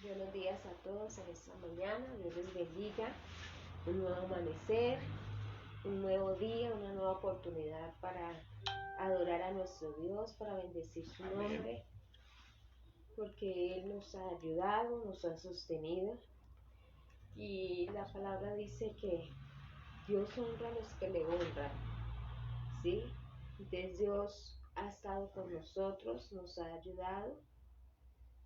Buenos días a todos en esta mañana. Dios les bendiga. Un nuevo amanecer, un nuevo día, una nueva oportunidad para adorar a nuestro Dios, para bendecir su nombre, porque Él nos ha ayudado, nos ha sostenido. Y la palabra dice que Dios honra a los que le honran, ¿sí? Entonces Dios ha estado con nosotros, nos ha ayudado.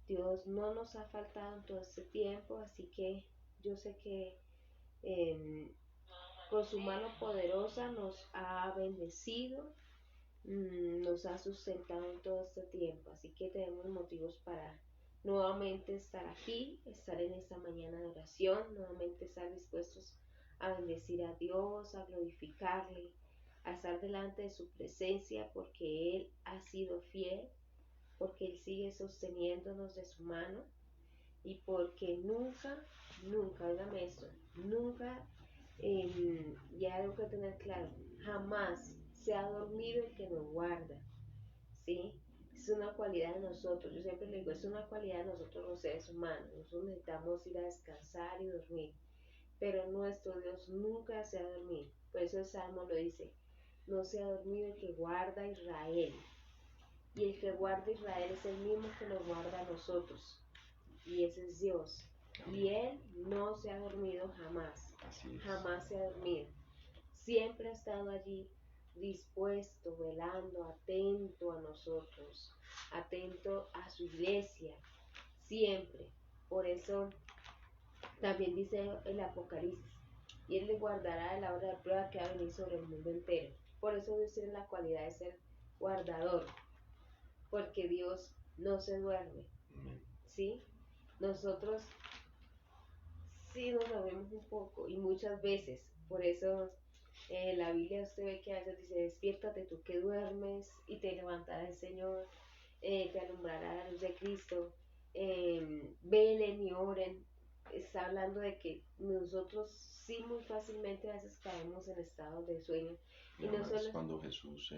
Dios no nos ha faltado en todo este tiempo, así que yo sé que con su mano poderosa nos ha bendecido, nos ha sustentado en todo este tiempo. Así que tenemos motivos para nuevamente estar aquí, estar en esta mañana de oración, nuevamente estar dispuestos a bendecir a Dios, a glorificarle, a estar delante de su presencia, porque Él ha sido fiel, porque Él sigue sosteniéndonos de su mano y porque nunca, óigame esto, nunca, y algo que tener claro, jamás se ha dormido el que nos guarda, ¿sí? Es una cualidad de nosotros, yo siempre le digo, es una cualidad de nosotros los seres humanos, nosotros necesitamos ir a descansar y dormir, pero nuestro Dios nunca se ha dormido, por eso el Salmo lo dice, no se ha dormido el que guarda a Israel, y el que guarda a Israel es el mismo que nos guarda a nosotros, y ese es Dios. Y Él no se ha dormido jamás, jamás se ha dormido. Siempre ha estado allí dispuesto, velando, atento a nosotros, atento a su iglesia, siempre. Por eso también dice el Apocalipsis, y Él le guardará de la hora de prueba que va a venir sobre el mundo entero. Por eso Dios tiene la cualidad de ser guardador, porque Dios no se duerme, ¿sí? Nosotros sí nos movemos un poco y muchas veces, por eso la Biblia usted ve que a veces dice, despiértate tú que duermes y te levantará el Señor, te alumbrará la luz de Cristo, velen y oren. Está hablando de que nosotros sí muy fácilmente a veces caemos en estados de sueño. Y no solo cuando Jesús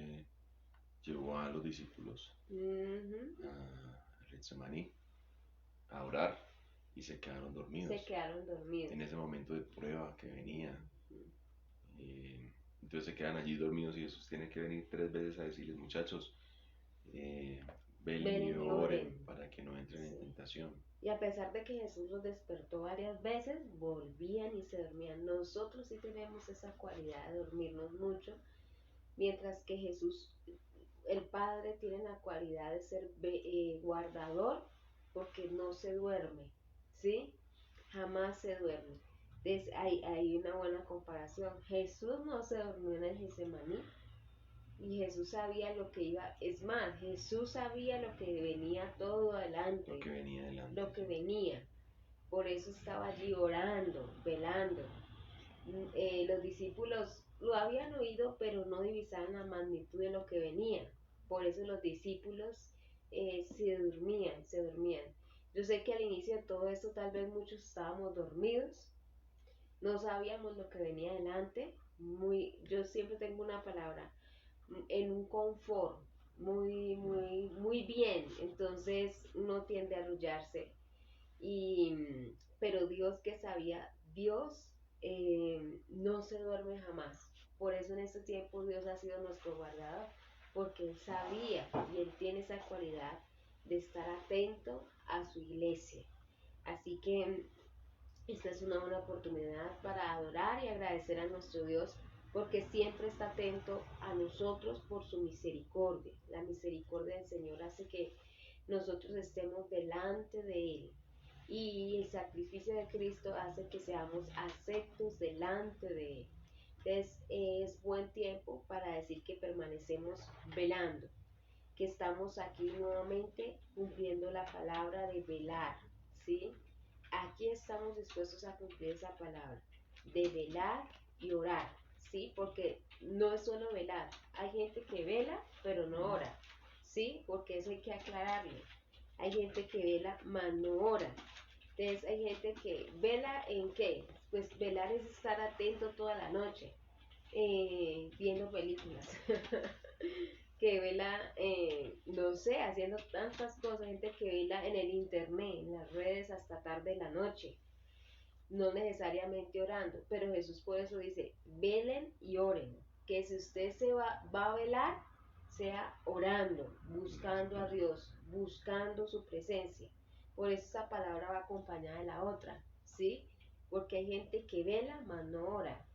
llevó a los discípulos a Getsemaní a orar y se quedaron dormidos. En ese momento de prueba que venía. Entonces se quedan allí dormidos y Jesús tiene que venir 3 veces a decirles, muchachos, velen y oren para que no entren en tentación. Y a pesar de que Jesús los despertó varias veces, volvían y se dormían. Nosotros sí tenemos esa cualidad de dormirnos mucho, mientras que Jesús, el Padre, tiene la cualidad de ser guardador, porque no se duerme, ¿sí? Jamás se duerme. Entonces hay una buena comparación. Jesús no se durmió en el Getsemaní y Jesús sabía lo que iba, es más, Jesús sabía lo que venía todo adelante, lo que venía. Por eso estaba allí orando, velando. Los discípulos lo habían oído, pero no divisaban la magnitud de lo que venía. Por eso los discípulos se dormían, se dormían. Yo sé que al inicio de todo esto tal vez muchos estábamos dormidos, no sabíamos lo que venía adelante. Yo siempre tengo una palabra, en un confort, muy bien, entonces uno tiende a arrullarse. Pero Dios que sabía, Dios no se duerme jamás. Por eso en este tiempo Dios ha sido nuestro guardador, porque Él sabía y Él tiene esa cualidad de estar atento a su iglesia. Así que esta es una buena oportunidad para adorar y agradecer a nuestro Dios, porque siempre está atento a nosotros por su misericordia. La misericordia del Señor hace que nosotros estemos delante de Él. Y el sacrificio de Cristo hace que seamos aceptos delante de Él. Entonces es buen tiempo para decir que permanecemos velando, que estamos aquí nuevamente cumpliendo la palabra de velar, ¿sí? Aquí estamos dispuestos a cumplir esa palabra, de velar y orar, ¿sí? Porque no es solo velar, hay gente que vela pero no ora, ¿sí? Porque eso hay que aclararlo. Hay gente que vela mas no ora. Entonces hay gente que vela en qué, pues velar es estar atento toda la noche, viendo películas. que vela, no sé, haciendo tantas cosas, gente que vela en el internet, en las redes hasta tarde de la noche, no necesariamente orando, pero Jesús por eso dice, velen y oren, que si usted va a velar, sea orando, buscando a Dios, buscando su presencia. Por eso esa palabra va acompañada de la otra, ¿sí? Porque hay gente que vela, mas no ora.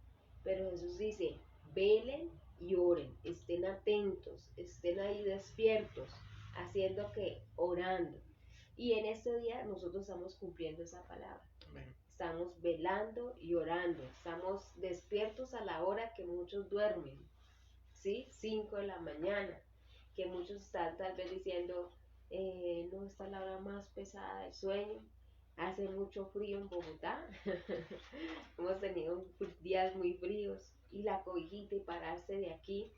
Pero Jesús dice, velen y oren, estén atentos, estén ahí despiertos, haciendo que orando. Y en este día nosotros estamos cumpliendo esa palabra. Amén. Estamos velando y orando, estamos despiertos a la hora que muchos duermen, ¿sí? 5 de la mañana, que muchos están tal vez diciendo, no, está la hora más pesada del sueño, hace mucho frío en Bogotá, hemos tenido días muy fríos, y la cobijita y pararse de aquí,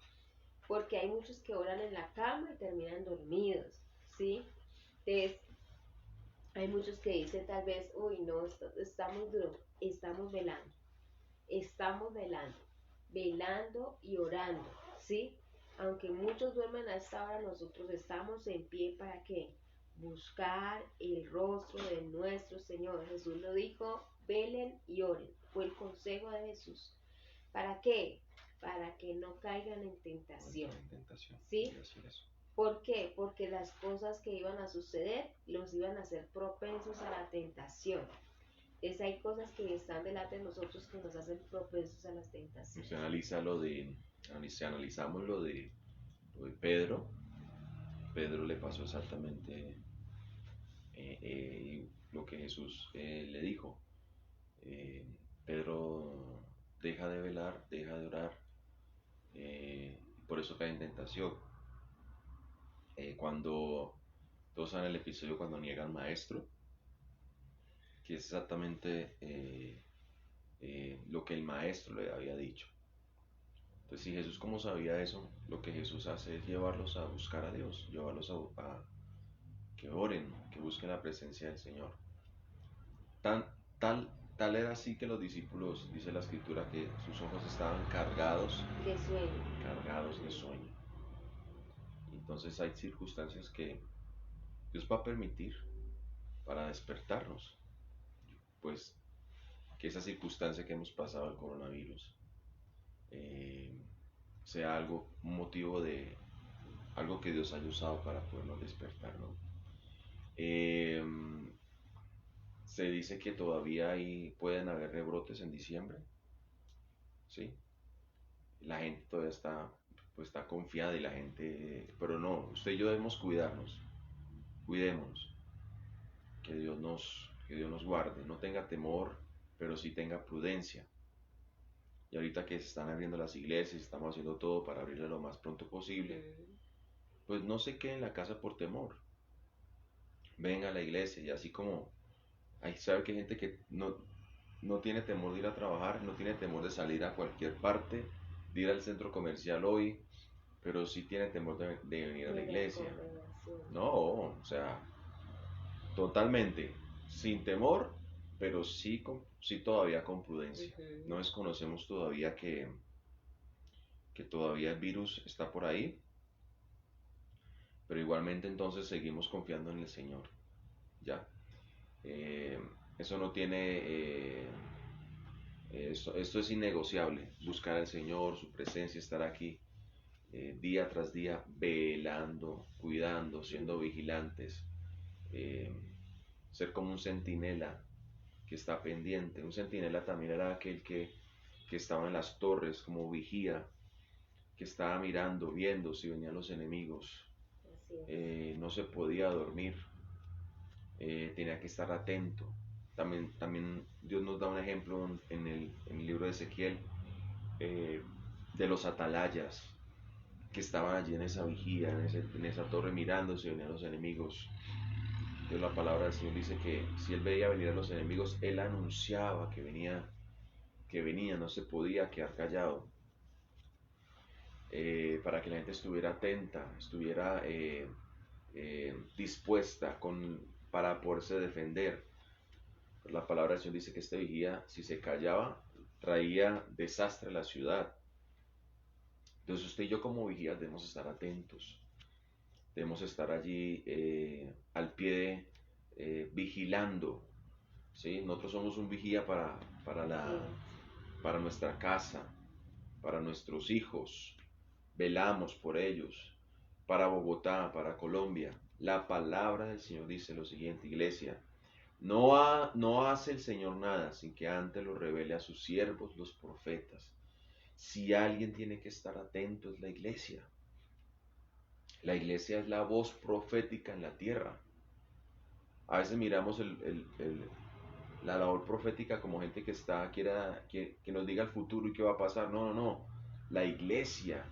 porque hay muchos que oran en la cama y terminan dormidos, ¿sí? Entonces, hay muchos que dicen tal vez, uy, no, estamos duro, estamos velando y orando, ¿sí? Aunque muchos duermen a esta hora, nosotros estamos en pie para que buscar el rostro de nuestro Señor. Jesús lo dijo, velen y oren. Fue el consejo de Jesús. ¿Para qué? Para que no caigan en tentación. ¿Sí? ¿Por qué? Porque las cosas que iban a suceder los iban a hacer propensos a la tentación. Es, hay cosas que están delante de nosotros que nos hacen propensos a las tentaciones. Si analizamos lo de Pedro, le pasó exactamente lo que Jesús le dijo. Pedro deja de velar, deja de orar, por eso cae en tentación. Cuando todos saben el episodio cuando niega al maestro, que es exactamente lo que el maestro le había dicho. Entonces, si Jesús, como sabía eso, lo que Jesús hace es llevarlos a buscar a Dios, llevarlos a que oren, que busquen la presencia del Señor. Tal era así que los discípulos, dice la escritura, que sus ojos estaban cargados de sueño. Entonces hay circunstancias que Dios va a permitir para despertarnos. Pues que esa circunstancia que hemos pasado, el coronavirus, sea un motivo de algo que Dios haya usado para podernos despertar, ¿no? Se dice que todavía pueden haber rebrotes en diciembre, ¿sí? La gente todavía está confiada y la gente, pero no, usted y yo debemos cuidarnos, cuidémonos, que Dios nos guarde, no tenga temor, pero sí tenga prudencia. Y ahorita que se están abriendo las iglesias, estamos haciendo todo para abrirlas lo más pronto posible, pues no se quede en la casa por temor. Venga a la iglesia, y así como sabe que hay gente que no tiene temor de ir a trabajar, no tiene temor de salir a cualquier parte, de ir al centro comercial hoy, pero sí tiene temor de venir a la iglesia. No, o sea, totalmente, sin temor, pero sí todavía con prudencia. No desconocemos todavía que todavía el virus está por ahí, pero igualmente entonces seguimos confiando en el Señor. ¿Ya? Eso no tiene... esto es innegociable, buscar al Señor, su presencia, estar aquí día tras día, velando, cuidando, siendo vigilantes, ser como un centinela que está pendiente. Un centinela también era aquel que estaba en las torres como vigía, que estaba mirando, viendo si venían los enemigos. No se podía dormir, tenía que estar atento. También Dios nos da un ejemplo en el libro de Ezequiel, de los atalayas que estaban allí en esa vigía, en esa torre mirando si venían los enemigos. Dios, la palabra del Señor dice que si él veía venir a los enemigos, él anunciaba que venía, no se podía quedar callado. Para que la gente estuviera atenta, estuviera dispuesta para poderse defender. La palabra del Señor dice que este vigía, si se callaba, traía desastre a la ciudad. Entonces usted y yo como vigías debemos estar atentos, debemos estar allí al pie vigilando, ¿sí? Nosotros somos un vigía para nuestra casa, para nuestros hijos, velamos por ellos, para Bogotá, para Colombia. La palabra del Señor dice lo siguiente, iglesia, no hace el Señor nada sin que antes lo revele a sus siervos, los profetas. Si alguien tiene que estar atento es la iglesia. La iglesia es la voz profética en la tierra. A veces miramos la labor profética como gente que que nos diga el futuro y qué va a pasar. No. La iglesia,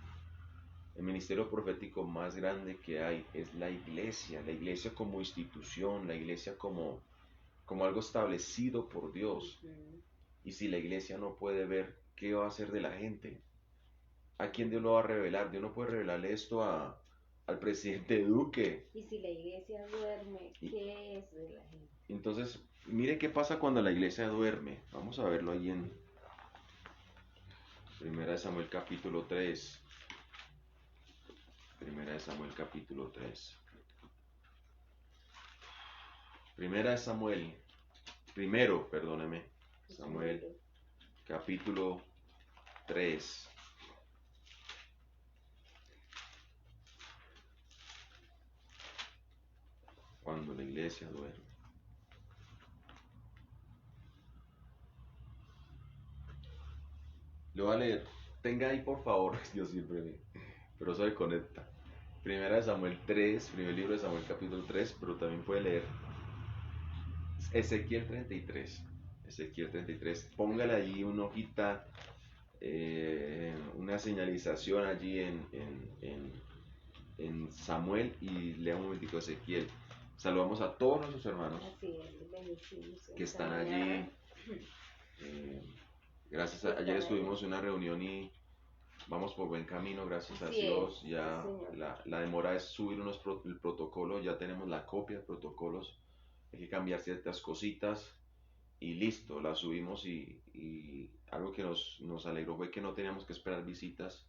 el ministerio profético más grande que hay es la iglesia como institución, la iglesia como algo establecido por Dios. Y si la iglesia no puede ver, ¿qué va a hacer de la gente? ¿A quién Dios lo va a revelar? Dios no puede revelarle esto al presidente Duque. Y si la iglesia duerme, ¿qué es de la gente? Entonces, mire qué pasa cuando la iglesia duerme. Vamos a verlo ahí en 1 Samuel capítulo 3. 1 Samuel capítulo 3. 1 Samuel, Samuel capítulo 3. Cuando la iglesia duerme. Lo voy a leer. Tenga ahí por favor, Dios siempre me... Pero se conecta. 1 Samuel 3, primer libro de Samuel capítulo 3, pero también puede leer Ezequiel 33. Ezequiel 33. Póngale allí una hojita, una señalización allí en Samuel y lea un momentico Ezequiel. Saludamos a todos nuestros hermanos que están allí. Gracias a ayer estuvimos en una reunión y vamos por buen camino, gracias a Dios. Ya la demora es subir el protocolo, ya tenemos la copia de protocolos, hay que cambiar ciertas cositas y listo, la subimos y algo que nos alegró fue que no teníamos que esperar visitas,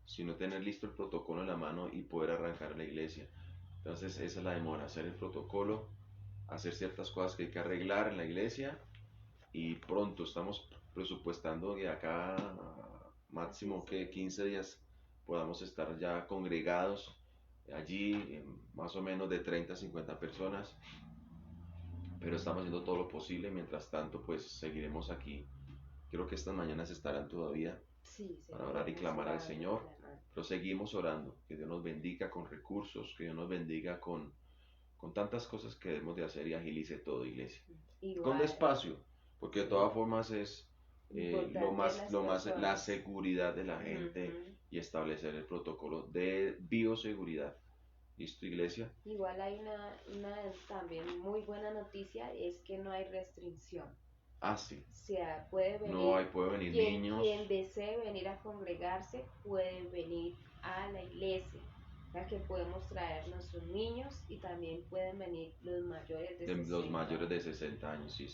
sino tener listo el protocolo en la mano y poder arrancar la iglesia. Entonces esa es la demora, hacer el protocolo, hacer ciertas cosas que hay que arreglar en la iglesia y pronto estamos presupuestando que acá máximo que 15 días podamos estar ya congregados allí, más o menos de 30 a 50 personas, pero estamos haciendo todo lo posible. Mientras tanto, pues seguiremos aquí. Creo que estas mañanas estarán todavía para orar y clamar al Señor, pero seguimos orando, que Dios nos bendiga con recursos, que Dios nos bendiga con tantas cosas que debemos de hacer y agilice todo, iglesia. Con despacio, porque de todas formas es la seguridad de la gente y establecer el protocolo de bioseguridad. ¿Listo, iglesia? Igual hay una también muy buena noticia, es que no hay restricción. Ah, sí. O sea, puede venir niños. Quien desee venir a congregarse puede venir a la iglesia. O sea, que podemos traer nuestros niños y también pueden venir los mayores de 60 los mayores de 60 años, sí,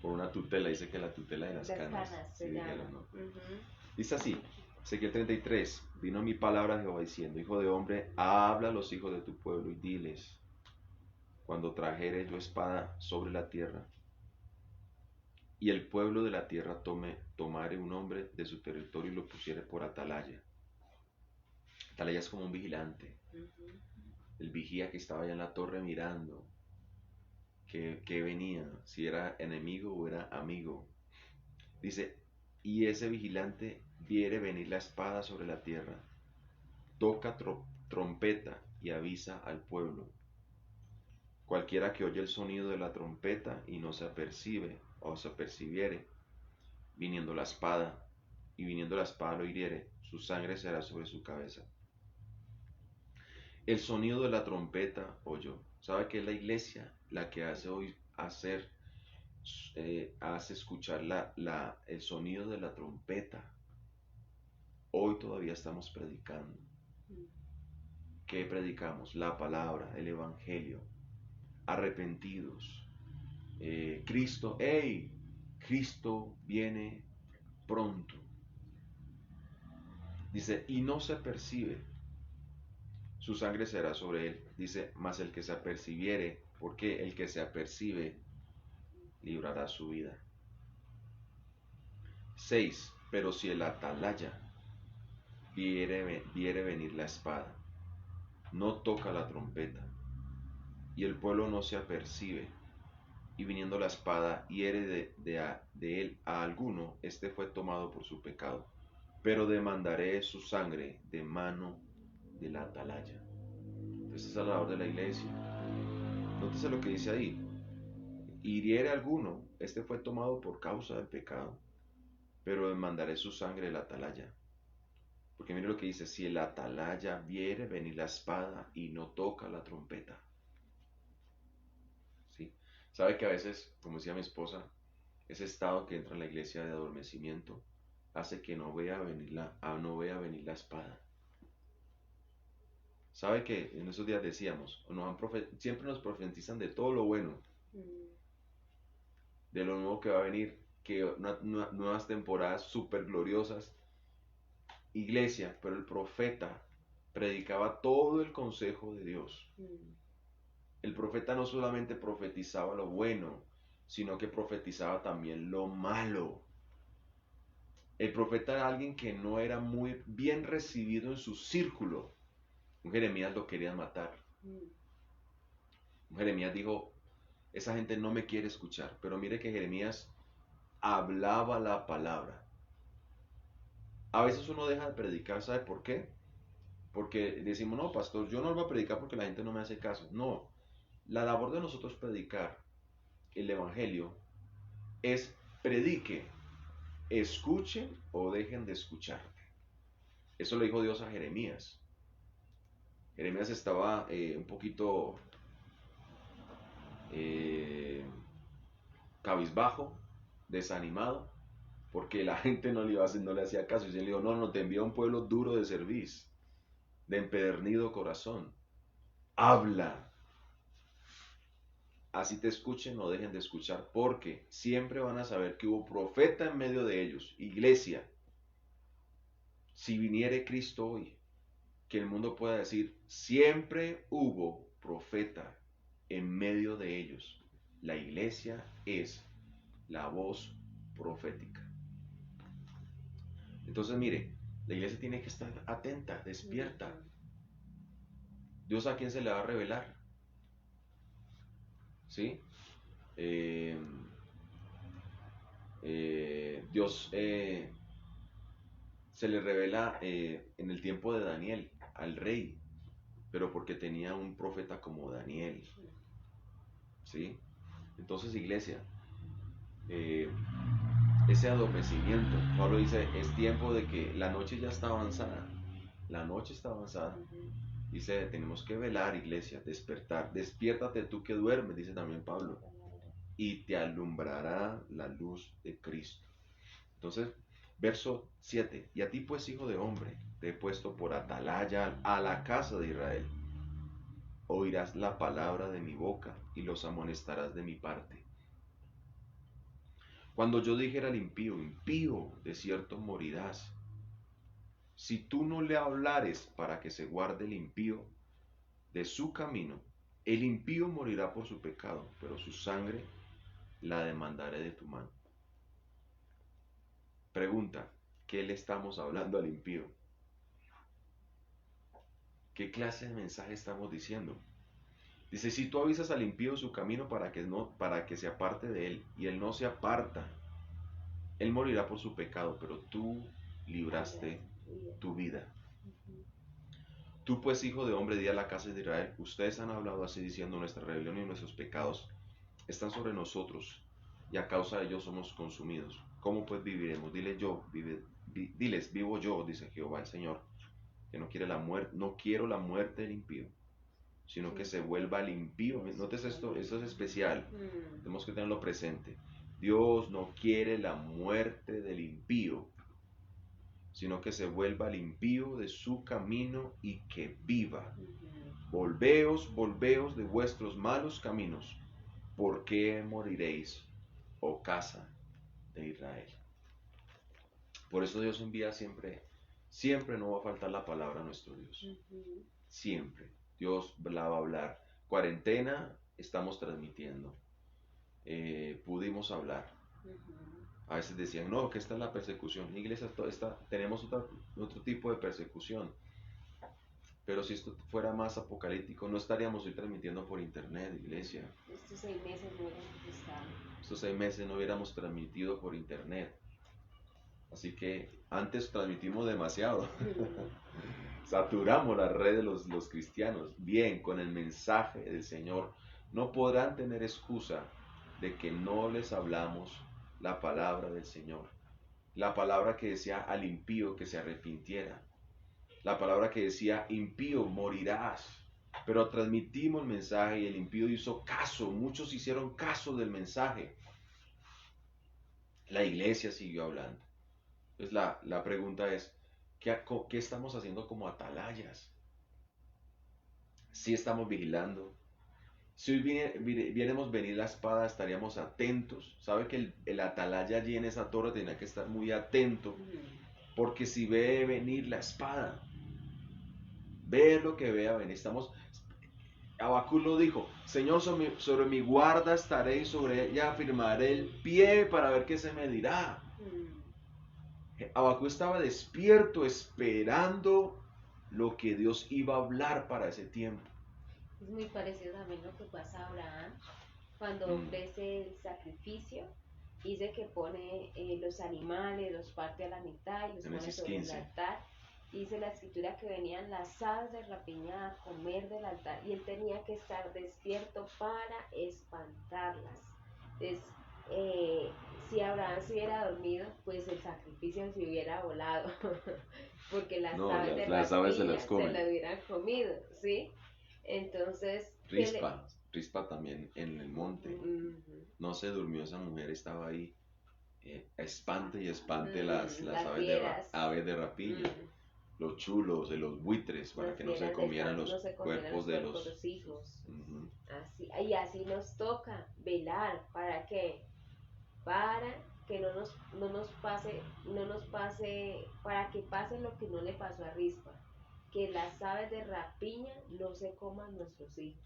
por una tutela, dice que la tutela de las canas. Sí, ¿no? Dice así, Ezequiel 33, vino mi palabra de Jehová diciendo, hijo de hombre, habla a los hijos de tu pueblo y diles, cuando trajere yo espada sobre la tierra, y el pueblo de la tierra tomare un hombre de su territorio y lo pusiere por atalaya. Atalaya es como un vigilante, el vigía que estaba allá en la torre mirando que venía, si era enemigo o era amigo. Dice, y ese vigilante viere venir la espada sobre la tierra, toca trompeta y avisa al pueblo. Cualquiera que oye el sonido de la trompeta y no se apercibe o se apercibiere, viniendo la espada lo hiriere, su sangre será sobre su cabeza. El sonido de la trompeta oyó. ¿Sabe que es la iglesia la que hace escuchar el sonido de la trompeta? Hoy todavía estamos predicando. ¿Qué predicamos? La palabra, el evangelio. Arrepentidos. Cristo viene pronto. Dice, y no se percibe, su sangre será sobre él. Dice, mas el que se apercibiere, porque el que se apercibe librará su vida. 6. Pero si el atalaya viere venir la espada, no toca la trompeta, y el pueblo no se apercibe, y viniendo la espada hiere de él a alguno, este fue tomado por su pecado, pero demandaré su sangre de mano del atalaya. Esa es la labor de la iglesia. Nótese lo que dice ahí. Hiriere a alguno, este fue tomado por causa del pecado, pero demandaré su sangre del atalaya. Porque mire lo que dice, si el atalaya viere venir la espada y no toca la trompeta. ¿Sí? Sabe que a veces, como decía mi esposa, ese estado que entra en la iglesia de adormecimiento hace que no vea venir la espada. Sabe que en esos días decíamos, siempre nos profetizan de todo lo bueno, de lo nuevo que va a venir, que nuevas temporadas súper gloriosas, iglesia, pero el profeta predicaba todo el consejo de Dios. El profeta no solamente profetizaba lo bueno, sino que profetizaba también lo malo. El profeta era alguien que no era muy bien recibido en su círculo. Un Jeremías lo querían matar. Un Jeremías dijo, esa gente no me quiere escuchar. Pero mire que Jeremías hablaba la palabra. A veces uno deja de predicar, ¿sabe por qué? Porque decimos, no, pastor, yo no voy a predicar porque la gente no me hace caso. No, la labor de nosotros predicar el evangelio es predique, escuchen o dejen de escuchar. Eso le dijo Dios a Jeremías. Jeremías estaba un poquito cabizbajo, desanimado, porque la gente no le hacía caso. Y él le dijo, no, te envía un pueblo duro de cerviz, de empedernido corazón. Habla. Así te escuchen o dejen de escuchar, porque siempre van a saber que hubo profeta en medio de ellos. Iglesia, si viniere Cristo hoy, que el mundo pueda decir, siempre hubo profeta en medio de ellos. La iglesia es la voz profética. Entonces mire, la iglesia tiene que estar atenta, despierta. Dios a quién se le va a revelar. ¿Sí? Dios se le revela en el tiempo de Daniel al rey, pero porque tenía un profeta como Daniel. ¿Sí? Entonces, iglesia, ese adormecimiento, Pablo dice, es tiempo de que la noche ya está avanzada. La noche está avanzada. Dice, tenemos que velar, iglesia, despertar. Despiértate tú que duermes, dice también Pablo, y te alumbrará la luz de Cristo. Entonces, verso 7, y a ti pues, hijo de hombre, te he puesto por atalaya a la casa de Israel. Oirás la palabra de mi boca y los amonestarás de mi parte. Cuando yo dijera al impío, impío, de cierto morirás. Si tú no le hablares para que se guarde el impío de su camino, el impío morirá por su pecado, pero su sangre la demandaré de tu mano. Pregunta, ¿qué le estamos hablando al impío? ¿Qué clase de mensaje estamos diciendo? Dice, si tú avisas al impío su camino para que se aparte de él, y él no se aparta, él morirá por su pecado, pero tú libraste tu vida. Tú pues, hijo de hombre, di a la casa de Israel, ustedes han hablado así diciendo, nuestra rebelión y nuestros pecados están sobre nosotros, y a causa de ellos somos consumidos. ¿Cómo pues viviremos? Diles, vivo yo, dice Jehová el Señor, que no quiero la muerte del impío, sino que se vuelva el impío. Notes esto es especial, tenemos que tenerlo presente. Dios no quiere la muerte del impío, sino que se vuelva el impío de su camino y que viva. Volveos de vuestros malos caminos. ¿Por qué moriréis, oh casa de Israel? Por eso Dios envía siempre Siempre no va a faltar la palabra a nuestro Dios. Siempre. Dios la va a hablar. Cuarentena, estamos transmitiendo. Pudimos hablar. A veces decían, no, que esta es la persecución. Iglesia, tenemos otro tipo de persecución. Pero si esto fuera más apocalíptico, no estaríamos hoy transmitiendo por internet, iglesia. Estos 6 meses no hubiéramos estado. Estos 6 meses no hubiéramos transmitido por internet. Así que antes transmitimos demasiado. Saturamos la red de los cristianos. Bien, con el mensaje del Señor. No podrán tener excusa de que no les hablamos la palabra del Señor. La palabra que decía al impío que se arrepintiera. La palabra que decía, impío, morirás. Pero transmitimos el mensaje y el impío hizo caso. Muchos hicieron caso del mensaje. La iglesia siguió hablando. Entonces la pregunta es, ¿qué estamos haciendo como atalayas? Si estamos vigilando. Si hoy viéramos venir la espada, estaríamos atentos. ¿Sabe que el atalaya allí en esa torre tenía que estar muy atento? Porque si ve venir la espada, ve lo que vea venir. Habacuc lo dijo, Señor, sobre mi guarda estaré y sobre ella afirmaré el pie para ver qué se me dirá. Habacuc estaba despierto esperando lo que Dios iba a hablar para ese tiempo. Es muy parecido también lo que pasa a Abraham cuando ofrece el sacrificio. Dice que pone los animales, los parte a la mitad y los pone sobre el altar. Dice la escritura que venían las aves de rapiña a comer del altar y él tenía que estar despierto para espantarlas. Entonces, si Abraham se hubiera dormido, pues el sacrificio se hubiera volado, porque las aves de rapiña se las hubieran comido, ¿sí? Entonces... Rispa también en el monte. No se durmió esa mujer, estaba ahí. Espante y espante las aves de rapiña. Los chulos, de los buitres, para que no se comieran los cuerpos de los hijos. Y así nos toca velar. ¿Para qué? Para que no nos pase, para que pase lo que no le pasó a Rispa. Que las aves de rapiña no se coman nuestros hijos.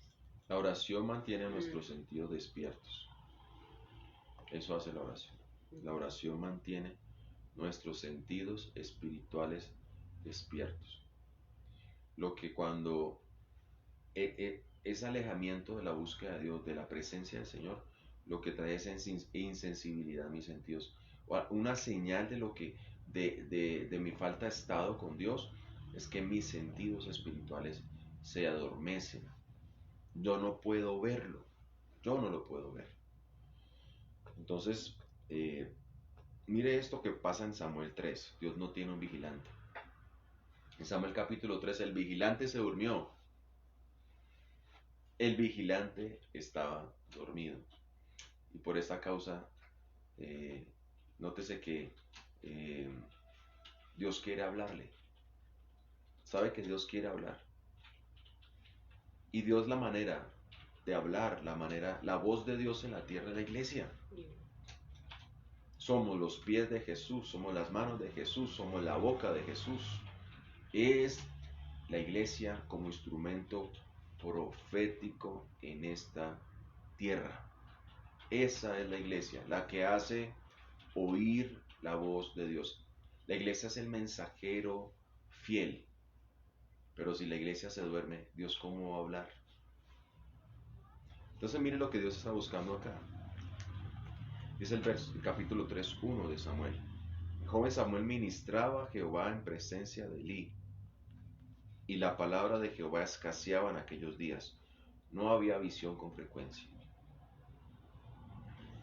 La oración mantiene nuestros sentidos despiertos. Eso hace la oración. La oración mantiene nuestros sentidos espirituales despiertos. Lo que cuando ese alejamiento de la búsqueda de Dios, de la presencia del Señor, lo que trae es insensibilidad a mis sentidos. Una señal de lo que de mi falta de estado con Dios es que mis sentidos espirituales se adormecen. Yo no puedo verlo. Yo no lo puedo ver. Entonces, mire esto que pasa en Samuel 3. Dios no tiene un vigilante. En Samuel capítulo 3, el vigilante se durmió. El vigilante estaba dormido. Y por esta causa, nótese que Dios quiere hablarle. Sabe que Dios quiere hablar. Y Dios, la manera de hablar, la voz de Dios en la tierra es la iglesia. Somos los pies de Jesús, somos las manos de Jesús, somos la boca de Jesús. Es la iglesia como instrumento profético en esta tierra. Esa es la iglesia, la que hace oír la voz de Dios. La iglesia es el mensajero fiel. Pero si la iglesia se duerme, ¿Dios cómo va a hablar? Entonces mire lo que Dios está buscando acá. Dice el capítulo 3:1 de Samuel. El joven Samuel ministraba a Jehová en presencia de Elí. Y la palabra de Jehová escaseaba en aquellos días. No había visión con frecuencia.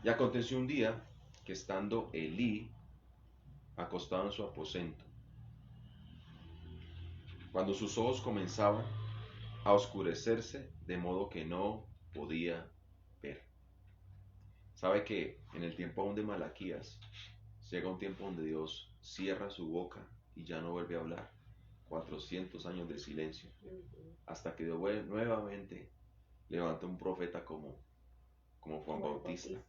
Y aconteció un día que estando Elí acostado en su aposento, cuando sus ojos comenzaban a oscurecerse de modo que no podía ver. Sabe que en el tiempo aún de Malaquías llega un tiempo donde Dios cierra su boca y ya no vuelve a hablar. 400 años de silencio. Hasta que Dios nuevamente levanta un profeta como Juan Bautista.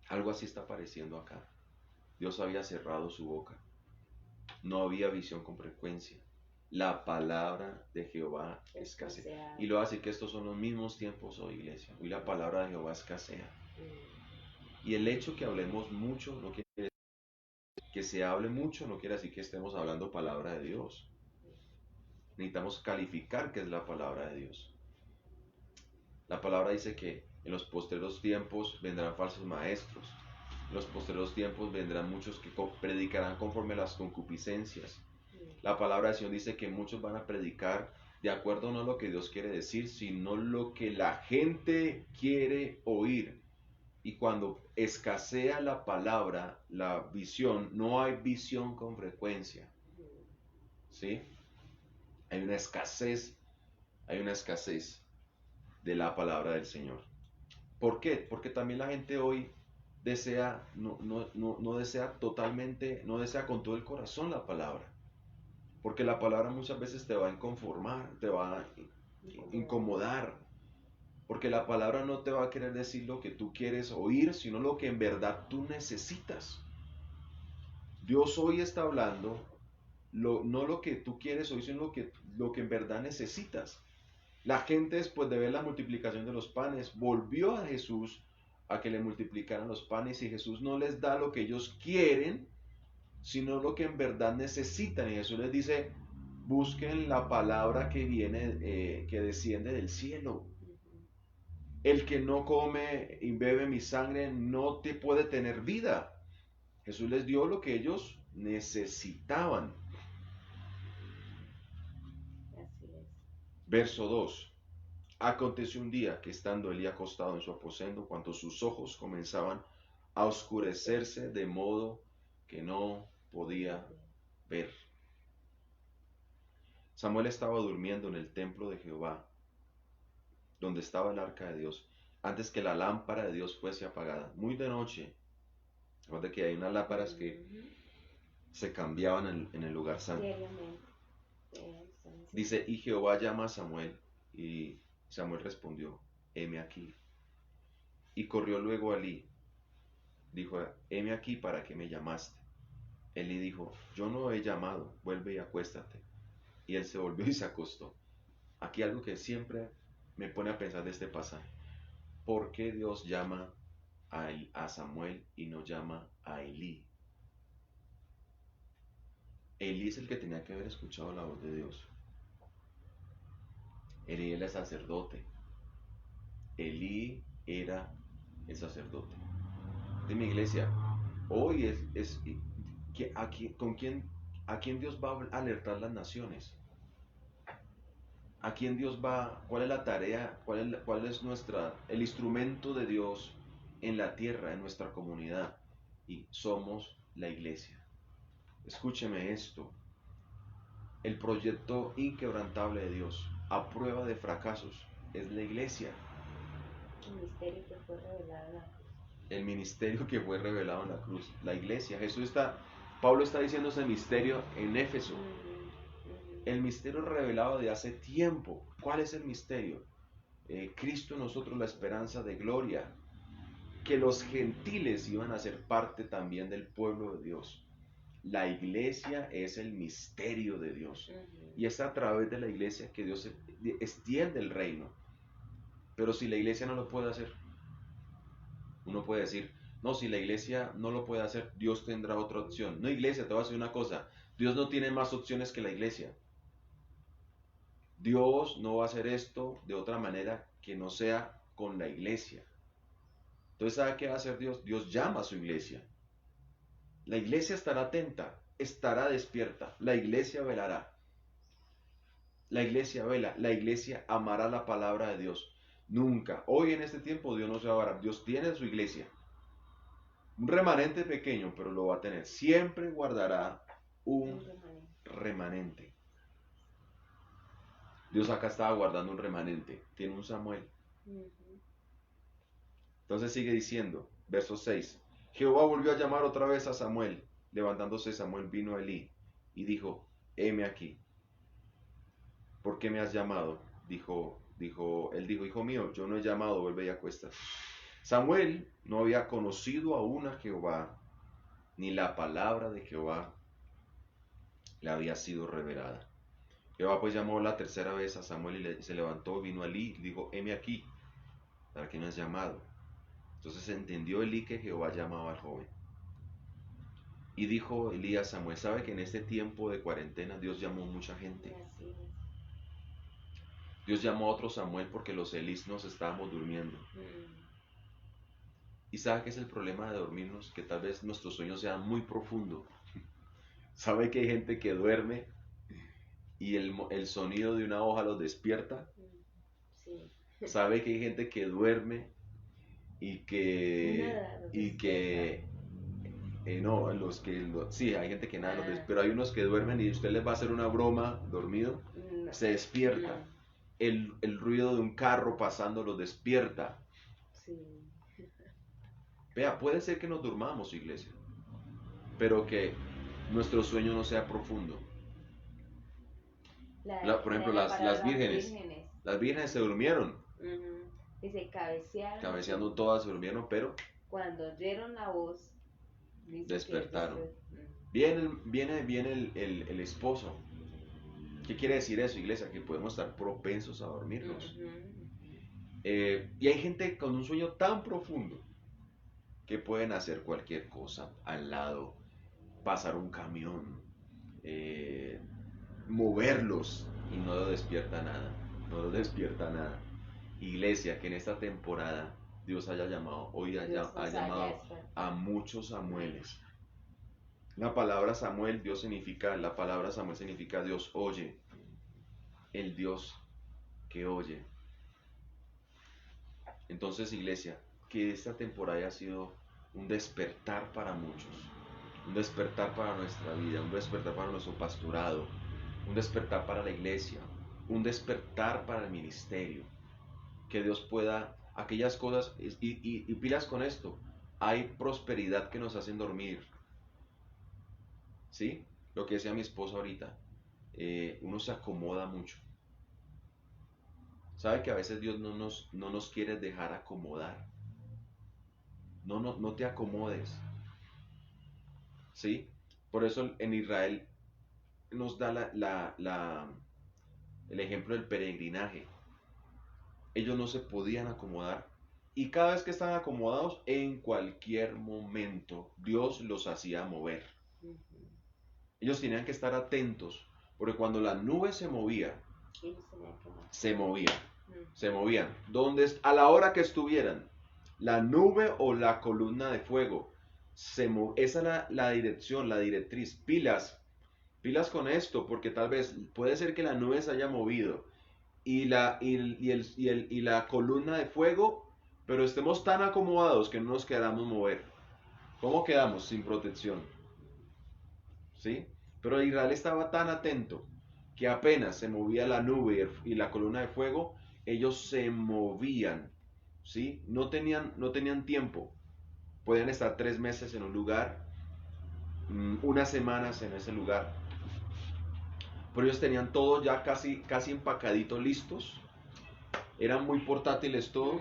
Algo así está apareciendo acá. Dios había cerrado su boca. no había visión con frecuencia. La palabra de Jehová escasea. Y lo hace que estos son los mismos tiempos hoy, iglesia. Hoy la palabra de Jehová escasea. Y el hecho que hablemos mucho no quiere decir que se hable mucho, no quiere decir que estemos hablando palabra de Dios. Necesitamos calificar qué es la palabra de Dios. La palabra dice que en los postreros tiempos vendrán falsos maestros. En los postreros tiempos vendrán muchos que predicarán conforme a las concupiscencias. La palabra del Señor dice que muchos van a predicar de acuerdo no a lo que Dios quiere decir, sino lo que la gente quiere oír. Y cuando escasea la palabra, la visión, no hay visión con frecuencia. ¿Sí? Hay una escasez de la palabra del Señor. ¿Por qué? Porque también la gente hoy desea, no desea totalmente, no desea con todo el corazón la palabra. Porque la palabra muchas veces te va a inconformar, te va a incomodar. Porque la palabra no te va a querer decir lo que tú quieres oír, sino lo que en verdad tú necesitas. Dios hoy está hablando, no lo que tú quieres oír, sino lo que en verdad necesitas. La gente, después de ver la multiplicación de los panes, volvió a Jesús a que le multiplicaran los panes, y Jesús no les da lo que ellos quieren, sino lo que en verdad necesitan. Y Jesús les dice: busquen la palabra que viene, que desciende del cielo. El que no come y bebe mi sangre no te puede tener vida. Jesús les dio lo que ellos necesitaban. Así es. Verso 2. Aconteció un día que, estando Elí acostado en su aposento, cuando sus ojos comenzaban a oscurecerse de modo que no podía ver. Samuel estaba durmiendo en el templo de Jehová, donde estaba el arca de Dios, antes que la lámpara de Dios fuese apagada. Muy de noche. Recuerda que hay unas lámparas que se cambiaban en el lugar santo. Dice: y Jehová llama a Samuel, y Samuel respondió: heme aquí. Y corrió luego a Elí. Dijo: heme aquí, ¿para qué me llamaste? Elí dijo: yo no he llamado, vuelve y acuéstate. Y él se volvió y se acostó. Aquí algo que siempre me pone a pensar de este pasaje: ¿por qué Dios llama a Samuel y no llama a Elí? Elí es el que tenía que haber escuchado la voz de Dios. Elí era el sacerdote. Elí era el sacerdote de mi iglesia. Hoy ¿a quién Dios va a alertar las naciones? ¿A quién Dios va? ¿Cuál es la tarea? ¿Cuál es el instrumento de Dios en la tierra, en nuestra comunidad? Y somos la iglesia. Escúcheme esto: el proyecto inquebrantable de Dios, a prueba de fracasos, es la iglesia. El misterio que fue revelado en la cruz. El ministerio que fue revelado en la cruz, la iglesia. Pablo está diciendo ese misterio en Éfeso. El misterio revelado de hace tiempo. ¿Cuál es el misterio? Cristo en nosotros, la esperanza de gloria. Que los gentiles iban a ser parte también del pueblo de Dios. La iglesia es el misterio de Dios. Y es a través de la iglesia que Dios extiende el reino. Pero si la iglesia no lo puede hacer, uno puede decir: no, si la iglesia no lo puede hacer, Dios tendrá otra opción. No, iglesia, te voy a decir una cosa: Dios no tiene más opciones que la iglesia. Dios no va a hacer esto de otra manera que no sea con la iglesia. Entonces, ¿sabe qué va a hacer Dios? Dios llama a su iglesia. La iglesia estará atenta, estará despierta. La iglesia velará. La iglesia vela, la iglesia amará la palabra de Dios. Nunca, hoy en este tiempo, Dios no se va a parar. Dios tiene su iglesia. Un remanente pequeño, pero lo va a tener. Siempre guardará un remanente. Dios acá estaba guardando un remanente. Tiene un Samuel. Entonces sigue diciendo, verso 6. Jehová volvió a llamar otra vez a Samuel. Levantándose Samuel, vino a Elí y dijo: heme aquí. ¿Por qué me has llamado? Él dijo: hijo mío, yo no he llamado, vuelve y acuéstate. Samuel no había conocido aún a Jehová, ni la palabra de Jehová le había sido revelada. Jehová pues llamó la tercera vez a Samuel y se levantó, vino a Elí y dijo, heme aquí, ¿para qué me has llamado? Entonces entendió Elí que Jehová llamaba al joven. Y dijo Elí a Samuel, ¿sabe que en este tiempo de cuarentena Dios llamó mucha gente? Dios llamó a otro Samuel porque los Elís nos estábamos durmiendo. ¿Y sabe qué es el problema de dormirnos? Que tal vez nuestro sueño sea muy profundo. ¿Sabe que hay gente que duerme y el sonido de una hoja los despierta? Sí. ¿Sabe que hay gente que duerme y que no, sí, hay gente que nada los despierta, pero hay unos que duermen y usted les va a hacer una broma dormido, se despierta. El ruido de un carro pasando los despierta. Sí. Vea, puede ser que nos durmamos, iglesia, pero que nuestro sueño no sea profundo. Por ejemplo, las vírgenes. Las vírgenes se durmieron. Y se cabecearon. Cabeceando todas se durmieron, pero cuando oyeron la voz, despertaron. Viene el esposo. ¿Qué quiere decir eso, iglesia? Que podemos estar propensos a dormirnos. Y hay gente con un sueño tan profundo que pueden hacer cualquier cosa al lado, pasar un camión, moverlos y no lo despierta nada. No lo despierta nada. Iglesia, que en esta temporada Dios haya llamado, hoy ha llamado a muchos Samueles. La palabra Samuel significa Dios oye, el Dios que oye. Entonces, iglesia, que esta temporada haya sido un despertar para muchos, un despertar para nuestra vida, un despertar para nuestro pastorado, un despertar para la iglesia, un despertar para el ministerio. Que Dios pueda, aquellas cosas, y pilas con esto, hay prosperidad que nos hacen dormir. ¿Sí? Lo que decía mi esposa ahorita, uno se acomoda mucho. ¿Sabe que a veces Dios no nos quiere dejar acomodar? No te acomodes. ¿Sí? Por eso en Israel nos da el ejemplo del peregrinaje. Ellos no se podían acomodar. Y cada vez que estaban acomodados, en cualquier momento, Dios los hacía mover. Ellos tenían que estar atentos, porque cuando la nube se movía, se movían. A la hora que estuvieran, la nube o la columna de fuego, esa era la dirección, la directriz. Pilas con esto, porque tal vez puede ser que la nube se haya movido y la columna de fuego, pero estemos tan acomodados que no nos queramos mover. ¿Cómo quedamos? Sin protección. ¿Sí? Pero Israel estaba tan atento que apenas se movía la nube y la columna de fuego, ellos se movían. ¿Sí? No tenían tiempo. Podían estar 3 meses en un lugar, unas semanas en ese lugar. Pero ellos tenían todo ya casi empacadito, listos. Eran muy portátiles todo.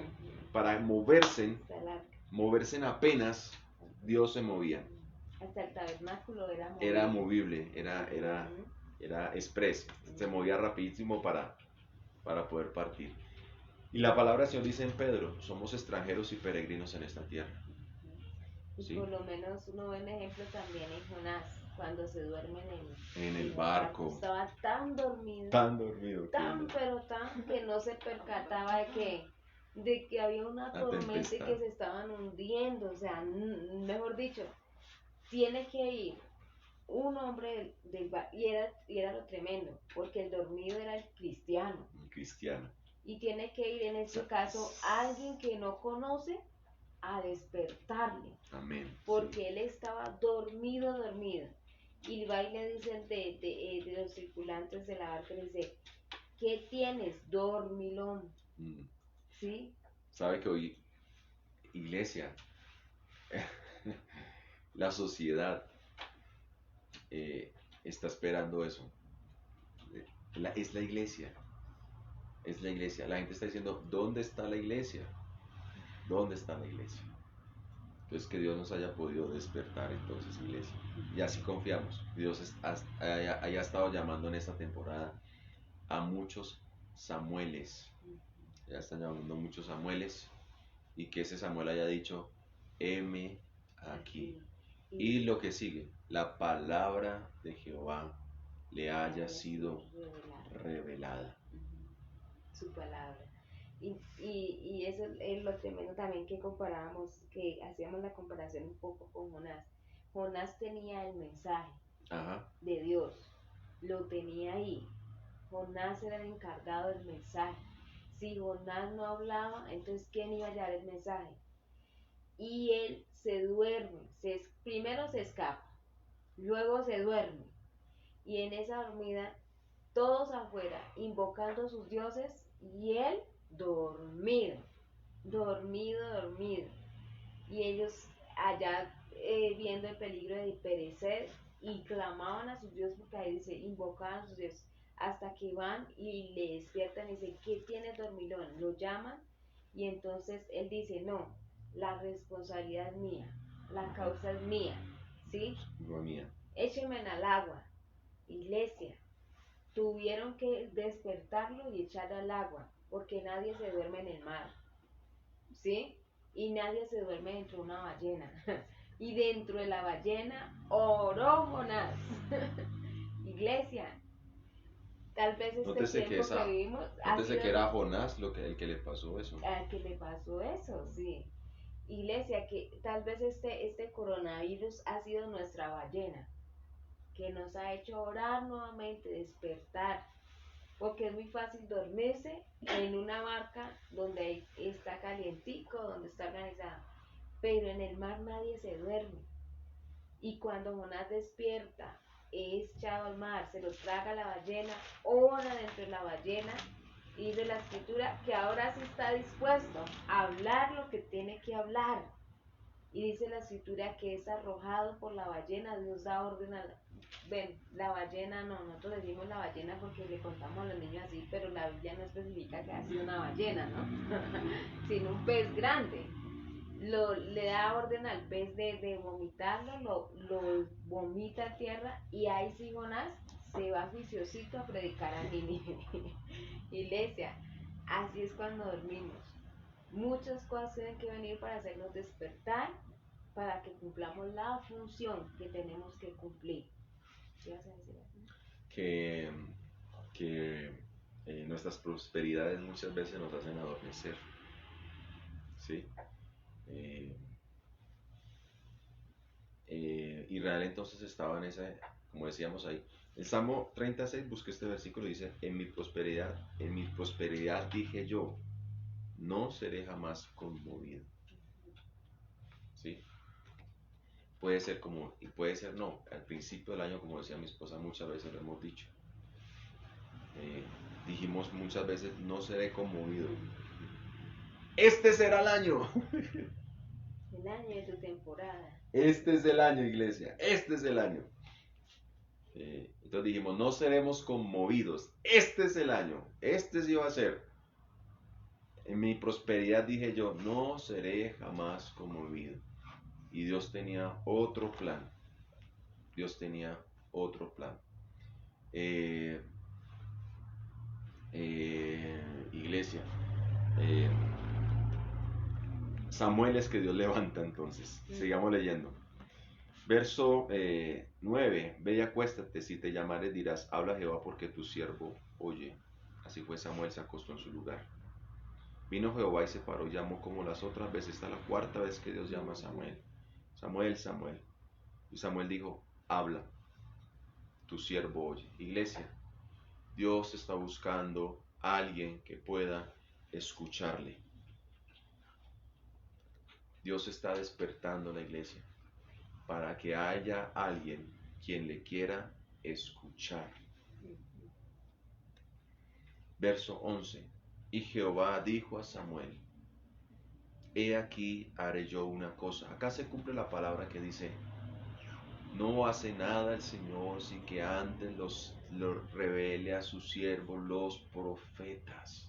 Para moverse apenas, Dios se movía. Hasta el tabernáculo era movible. Era express. Se movía rapidísimo para poder partir. Y la palabra del Señor dice en Pedro, somos extranjeros y peregrinos en esta tierra. ¿Sí? Por lo menos uno ve un ejemplo también en Jonás, cuando se duermen en el barco. Estaba tan dormido, que no se percataba de que había una tormenta y que se estaban hundiendo. O sea, mejor dicho, tiene que ir un hombre del barco, y era lo tremendo, porque el dormido era el cristiano. Y tiene que ir en este caso alguien que no conoce a despertarle. Amén. Porque él estaba dormido. Y va y le dice de los circulantes de la barca, le dice, ¿qué tienes, dormilón? ¿Sí? ¿Sabe que hoy, iglesia, la sociedad está esperando eso? Es la iglesia. La gente está diciendo, ¿dónde está la iglesia? ¿Dónde está la iglesia? Entonces que Dios nos haya podido despertar entonces, iglesia. Y así confiamos. Dios haya estado llamando en esta temporada a muchos Samueles. Ya están llamando muchos Samueles. Y que ese Samuel haya dicho, heme aquí. Y lo que sigue, la palabra de Jehová le haya sido revelada. Su palabra. Y eso es lo tremendo también que comparábamos, que hacíamos la comparación un poco con Jonás. Jonás tenía el mensaje de Dios, lo tenía ahí. Jonás era el encargado del mensaje. Si Jonás no hablaba, entonces ¿quién iba a llevar el mensaje? Y él se duerme, primero se escapa, luego se duerme. Y en esa dormida, todos afuera, invocando a sus dioses, y él dormido. Y ellos allá viendo el peligro de perecer, y clamaban a sus dioses, porque ahí dice, invocaban a sus dioses, hasta que van y le despiertan y dicen, ¿qué tienes, dormilón? Lo llaman, y entonces él dice, no, la responsabilidad es mía, la causa es mía, ¿sí? No mía. Échenme al agua, iglesia. Tuvieron que despertarlo y echarlo al agua, porque nadie se duerme en el mar, ¿sí? Y nadie se duerme dentro de una ballena. Y dentro de la ballena oró Jonás. Iglesia, tal vez tiempo que vivimos... Nótese que era Jonás el que le pasó eso. Al que le pasó eso, sí. Iglesia, que tal vez este coronavirus ha sido nuestra ballena, que nos ha hecho orar nuevamente, despertar, porque es muy fácil dormirse en una barca donde está calientico, donde está organizado, pero en el mar nadie se duerme. Y cuando Jonás despierta, es echado al mar, se lo traga la ballena, ora dentro de la ballena, y dice la escritura que ahora sí está dispuesto a hablar lo que tiene que hablar. Y dice la escritura que es arrojado por la ballena. Dios da orden a la ballena, no, nosotros decimos la ballena porque le contamos a los niños así, pero la Biblia no especifica que ha sido una ballena, ¿no? Sino un pez grande. Le da orden al pez de vomitarlo, lo vomita a tierra, y ahí sí Jonás se va juiciosito a predicar a Nínive. Iglesia, así es cuando dormimos. Muchas cosas tienen que venir para hacernos despertar, para que cumplamos la función que tenemos que cumplir. ¿Qué vas a decir así? Que nuestras prosperidades muchas veces nos hacen adormecer. ¿Sí? Israel entonces estaba en ese, como decíamos ahí. El Salmo 36, busqué este versículo y dice, en mi prosperidad dije yo, no seré jamás conmovido. ¿Sí? Puede ser como, y puede ser no. Al principio del año, como decía mi esposa, muchas veces lo hemos dicho. Dijimos muchas veces, no seré conmovido. Este será el año. El año de tu temporada. Este es el año, iglesia. Este es el año. Entonces dijimos, no seremos conmovidos. Este es el año. Este sí va a ser. En mi prosperidad dije yo, no seré jamás conmovido. Y Dios tenía otro plan. Dios tenía otro plan. Iglesia. Samuel es que Dios levanta entonces. Sigamos leyendo. Verso 9. Ve y acuéstate, si te llamares dirás, habla Jehová porque tu siervo oye. Así fue, Samuel se acostó en su lugar. Vino Jehová y se paró, llamó como las otras veces. Esta es la cuarta vez que Dios llama a Samuel. Samuel, Samuel. Y Samuel dijo, habla, tu siervo oye. Iglesia, Dios está buscando a alguien que pueda escucharle. Dios está despertando la iglesia para que haya alguien quien le quiera escuchar. Verso 11. Y Jehová dijo a Samuel, he aquí haré yo una cosa. Acá se cumple la palabra que dice, no hace nada el Señor sin que antes los revele a sus siervos los profetas.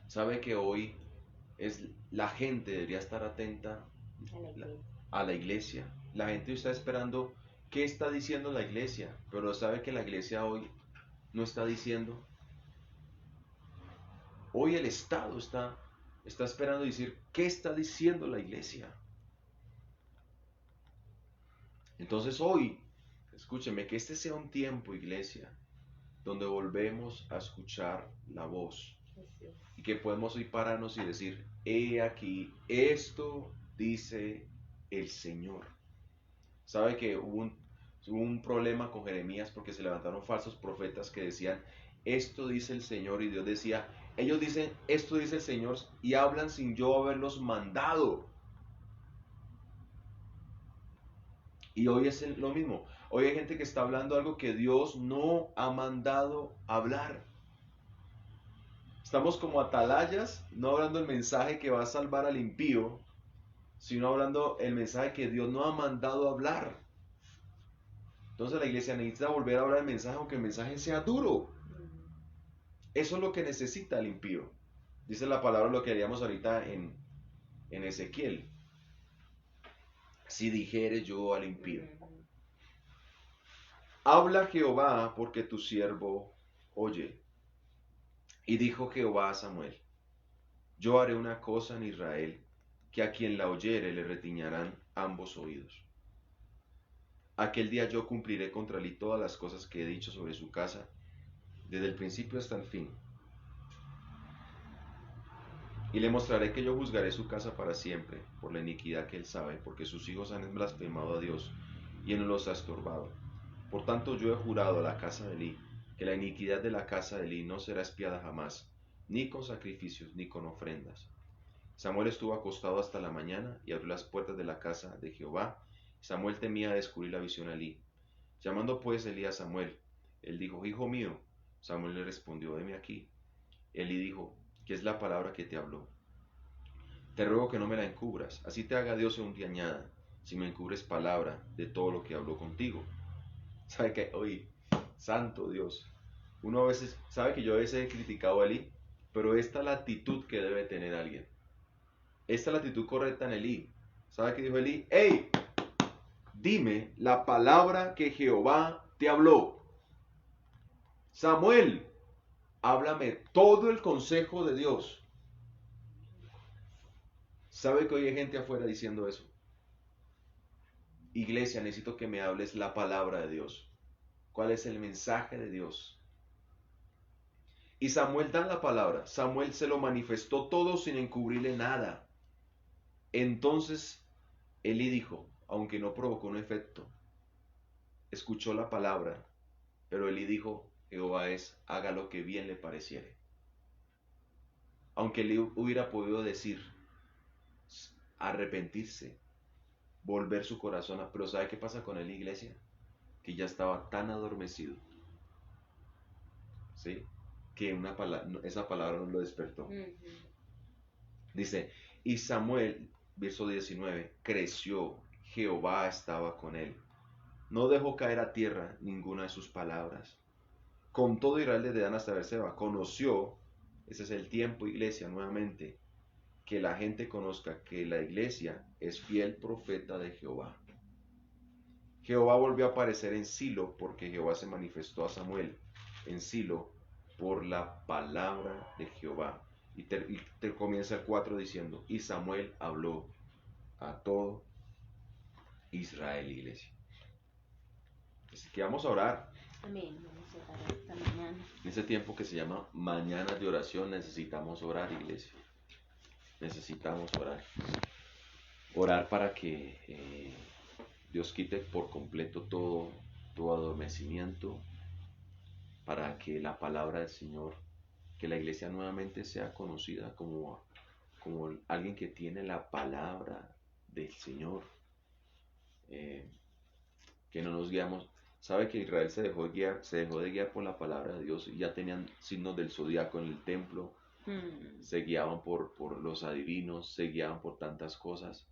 ¿Sabe que hoy la gente debería estar atenta a la iglesia. La gente está esperando qué está diciendo la iglesia, pero sabe que la iglesia hoy no está diciendo. Hoy el Estado está esperando decir qué está diciendo la iglesia. Entonces hoy, escúcheme, que este sea un tiempo, iglesia, donde volvemos a escuchar la voz. Y que podemos hoy pararnos y decir, he aquí, esto dice el Señor. ¿Sabe que hubo un problema con Jeremías porque se levantaron falsos profetas que decían, esto dice el Señor? Y Dios decía, ellos dicen, esto dice el Señor, y hablan sin yo haberlos mandado. Y hoy es lo mismo. Hoy hay gente que está hablando algo que Dios no ha mandado hablar. Estamos como atalayas, no hablando el mensaje que va a salvar al impío, sino hablando el mensaje que Dios no ha mandado hablar. Entonces la iglesia necesita volver a hablar el mensaje, aunque el mensaje sea duro. Eso es lo que necesita el impío. Dice la palabra, lo que haríamos ahorita en Ezequiel. Si dijere yo al impío, habla Jehová, porque tu siervo oye. Y dijo Jehová a Samuel, yo haré una cosa en Israel, que a quien la oyere le retiñarán ambos oídos. Aquel día yo cumpliré contra él todas las cosas que he dicho sobre su casa, desde el principio hasta el fin. Y le mostraré que yo juzgaré su casa para siempre, por la iniquidad que él sabe, porque sus hijos han blasfemado a Dios, y él no los ha estorbado. Por tanto yo he jurado a la casa de Elí, que la iniquidad de la casa de Elí no será expiada jamás, ni con sacrificios, ni con ofrendas. Samuel estuvo acostado hasta la mañana, y abrió las puertas de la casa de Jehová. Samuel temía descubrir la visión a Elí. Llamando pues Elí a Samuel, él dijo, hijo mío. Samuel le respondió, heme aquí. Elí dijo, ¿qué es la palabra que te habló? Te ruego que no me la encubras, así te haga Dios un día añada, si me encubres palabra de todo lo que habló contigo. ¿Sabe qué? Oye, santo Dios. Uno a veces, sabe que yo a veces he criticado a Elí, pero esta es la actitud que debe tener alguien. Esta es la actitud correcta en Elí. ¿Sabe qué dijo Elí? ¡Ey! Dime la palabra que Jehová te habló. Samuel, háblame todo el consejo de Dios. ¿Sabe que hoy hay gente afuera diciendo eso? Iglesia, necesito que me hables la palabra de Dios. ¿Cuál es el mensaje de Dios? Y Samuel da la palabra. Samuel se lo manifestó todo sin encubrirle nada. Entonces Elí dijo, aunque no provocó un efecto, escuchó la palabra, pero Elí dijo, Jehová haga lo que bien le pareciere. Aunque Elí hubiera podido decir, arrepentirse, volver su corazón, pero ¿sabe qué pasa con Elí, iglesia? Que ya estaba tan adormecido, ¿sí? Que esa palabra no lo despertó. Dice, y Samuel, verso 19, creció, Jehová estaba con él. No dejó caer a tierra ninguna de sus palabras. Con todo Israel desde Dan hasta Beerseba, conoció, ese es el tiempo, iglesia, nuevamente, que la gente conozca que la iglesia es fiel profeta de Jehová. Jehová volvió a aparecer en Silo porque Jehová se manifestó a Samuel en Silo por la palabra de Jehová. Y te comienza el 4 diciendo, y Samuel habló a todo Israel, iglesia. Así que vamos a orar. Amén. Vamos a orar esta mañana. En ese tiempo que se llama mañana de oración necesitamos orar, iglesia. Necesitamos orar. Orar para que Dios quite por completo todo adormecimiento, para que la palabra del Señor, que la iglesia nuevamente sea conocida como alguien que tiene la palabra del Señor, que no nos guiamos. Sabe que Israel se dejó de guiar por la palabra de Dios, y ya tenían signos del zodiaco en el templo, se guiaban por los adivinos, se guiaban por tantas cosas.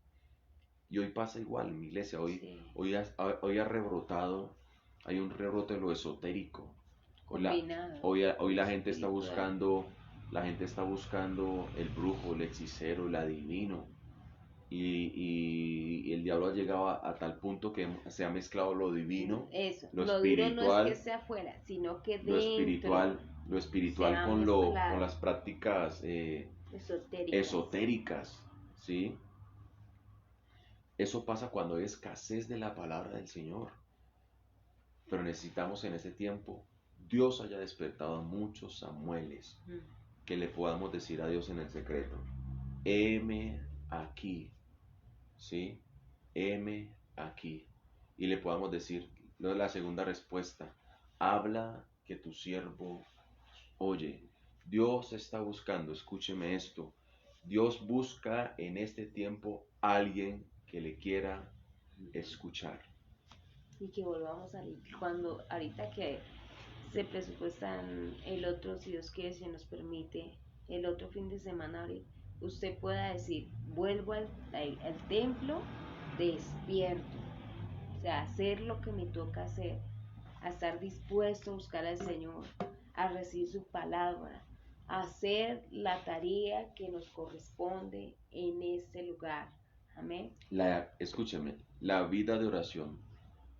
Y hoy pasa igual en mi iglesia, hoy ha rebrotado, hay un rebrote de lo esotérico. Hoy la gente está buscando La gente está buscando el brujo, el hechicero, el adivino. Y el diablo ha llegado a tal punto que se ha mezclado lo divino, lo espiritual. Duro no es que sea afuera, sino que dentro. Lo espiritual con las prácticas esotéricas, ¿sí? Eso pasa cuando hay escasez de la palabra del Señor. Pero necesitamos en ese tiempo, Dios haya despertado a muchos Samueles, que le podamos decir a Dios en el secreto, heme aquí, ¿sí? Heme aquí. Y le podamos decir, la segunda respuesta, habla que tu siervo oye. Dios está buscando, escúcheme esto, Dios busca en este tiempo a alguien que le quiera escuchar. Y que volvamos cuando ahorita que se presupuestan el otro, si Dios quiere, si nos permite, el otro fin de semana, usted pueda decir, vuelvo al templo despierto, o sea, hacer lo que me toca hacer, a estar dispuesto a buscar al Señor, a recibir su palabra, a hacer la tarea que nos corresponde en este lugar. Amén. Escúcheme, la vida de oración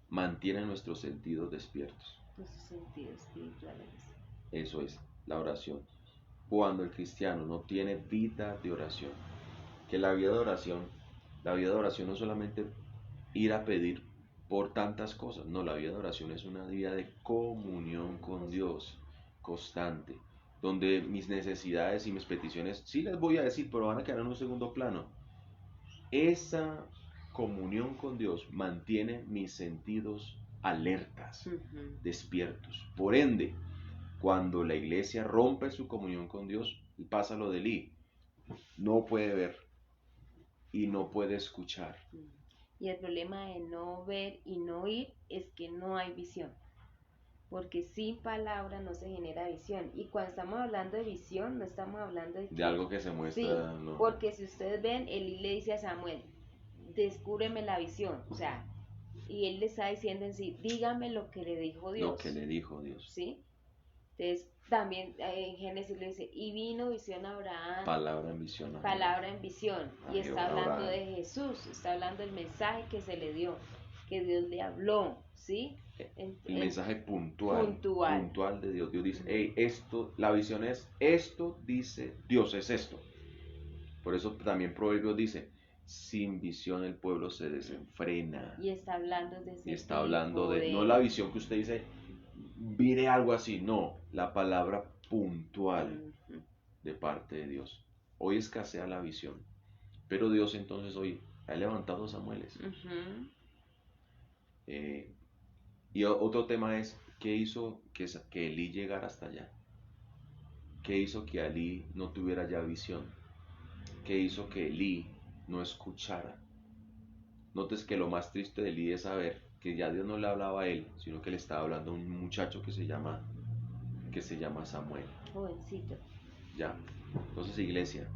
mantiene nuestros sentidos despiertos. Nuestros sentidos espirituales. Eso es, la oración. Cuando el cristiano no tiene vida de oración, que la vida de oración no es solamente ir a pedir por tantas cosas, no, la vida de oración es una vida de comunión con Dios constante, donde mis necesidades y mis peticiones sí las voy a decir, pero van a quedar en un segundo plano. Esa comunión con Dios mantiene mis sentidos alertas, despiertos. Por ende, cuando la iglesia rompe su comunión con Dios, pasa lo de Elí. No puede ver y no puede escuchar. Y el problema de no ver y no oír es que no hay visión. Porque sin palabra no se genera visión. Y cuando estamos hablando de visión, no estamos hablando de algo que se muestra. Sí, no. Porque si ustedes ven, Elí le dice a Samuel, descúbreme la visión. O sea, y él le está diciendo en sí, dígame lo que le dijo Dios. Lo que le dijo Dios. ¿Sí? Entonces, también en Génesis le dice, y vino visión a Abraham. Palabra en visión. Palabra en visión. Y está hablando de Jesús, está hablando del mensaje que se le dio, que Dios le habló, ¿sí? El mensaje puntual de Dios. Dios dice, hey, la visión es esto, dice Dios, es esto. Por eso también Proverbios dice, sin visión el pueblo se desenfrena. Y está hablando de ese Y está hablando de, no la visión que usted dice, mire algo así, no, la palabra puntual de parte de Dios. Hoy escasea la visión, pero Dios entonces hoy ha levantado a Samueles. Y otro tema es, ¿qué hizo que Elí llegara hasta allá? ¿Qué hizo que Elí no tuviera ya visión? ¿Qué hizo que Elí no escuchara? Notes que lo más triste de Elí es saber que ya Dios no le hablaba a él, sino que le estaba hablando a un muchacho que se llama Samuel. Jovencito. Ya. Entonces, iglesia,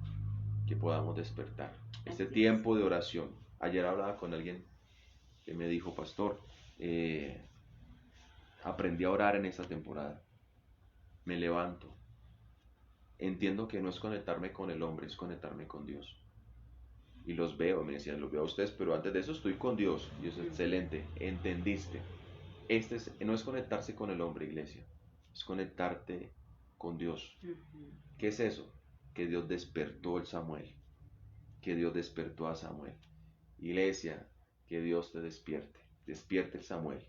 que podamos despertar. Este tiempo de oración. Ayer hablaba con alguien que me dijo, pastor, aprendí a orar en esta temporada. Me levanto. Entiendo que no es conectarme con el hombre, es conectarme con Dios. Y los veo, me decían, los veo a ustedes, pero antes de eso estoy con Dios. Y eso es excelente, entendiste. No es conectarse con el hombre, iglesia, es conectarte con Dios. ¿Qué es eso? Que Dios despertó el Samuel, que Dios despertó a Samuel. Iglesia, que Dios te despierte el Samuel,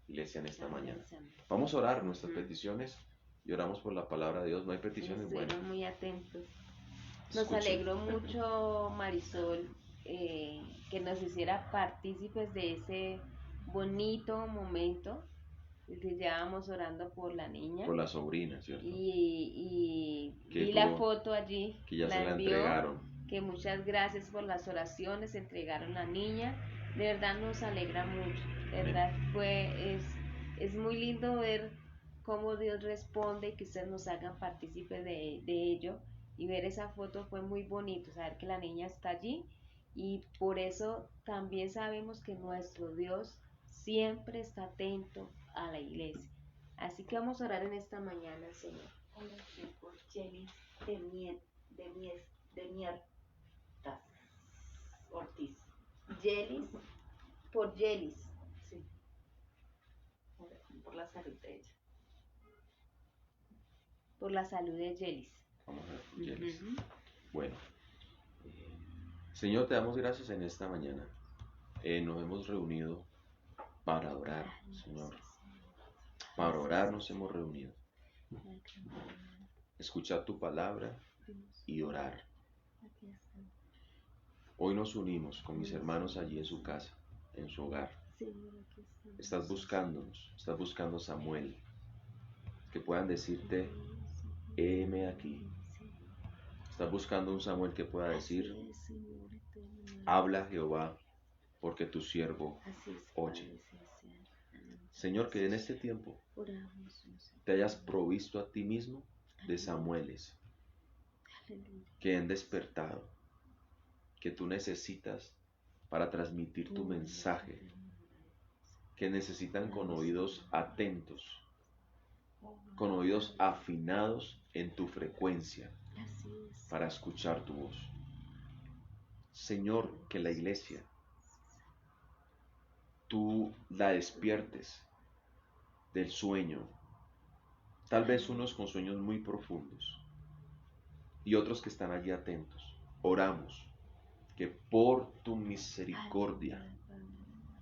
iglesia, en esta mañana. Vamos a orar nuestras peticiones y oramos por la palabra de Dios. No hay peticiones buenas. Muy atentos. Nos alegró mucho, Marisol, que nos hiciera partícipes de ese bonito momento que llevábamos orando por la niña. Por la sobrina, ¿cierto? Y la foto allí. Que ya se la entregaron. Que muchas gracias por las oraciones, se entregaron a la niña. De verdad nos alegra mucho. De verdad es muy lindo ver cómo Dios responde y que ustedes nos hagan partícipes de ello. Y ver esa foto fue muy bonito, saber que la niña está allí, y por eso también sabemos que nuestro Dios siempre está atento a la iglesia. Así que vamos a orar en esta mañana, Señor. Por Yelis de Miertas Ortiz. Yelis, por Yelis. Sí. Por la salud de ella. Por la salud de Yelis. Vamos a ver por Yelis. Bueno. Señor, te damos gracias en esta mañana. Nos hemos reunido para orar, Señor. Para orar nos hemos reunido. Escuchar tu palabra y orar. Hoy nos unimos con mis hermanos allí en su casa, en su hogar. Estás buscando a Samuel, que puedan decirte, heme aquí. Estás buscando un Samuel que pueda decir, habla Jehová, porque tu siervo oye. Señor, que en este tiempo te hayas provisto a ti mismo de Samueles que han despertado, que tú necesitas para transmitir tu mensaje, que necesitan con oídos atentos, con oídos afinados en tu frecuencia para escuchar tu voz. Señor, que la iglesia tú la despiertes del sueño, tal vez unos con sueños muy profundos y otros que están allí atentos. Oramos que por tu misericordia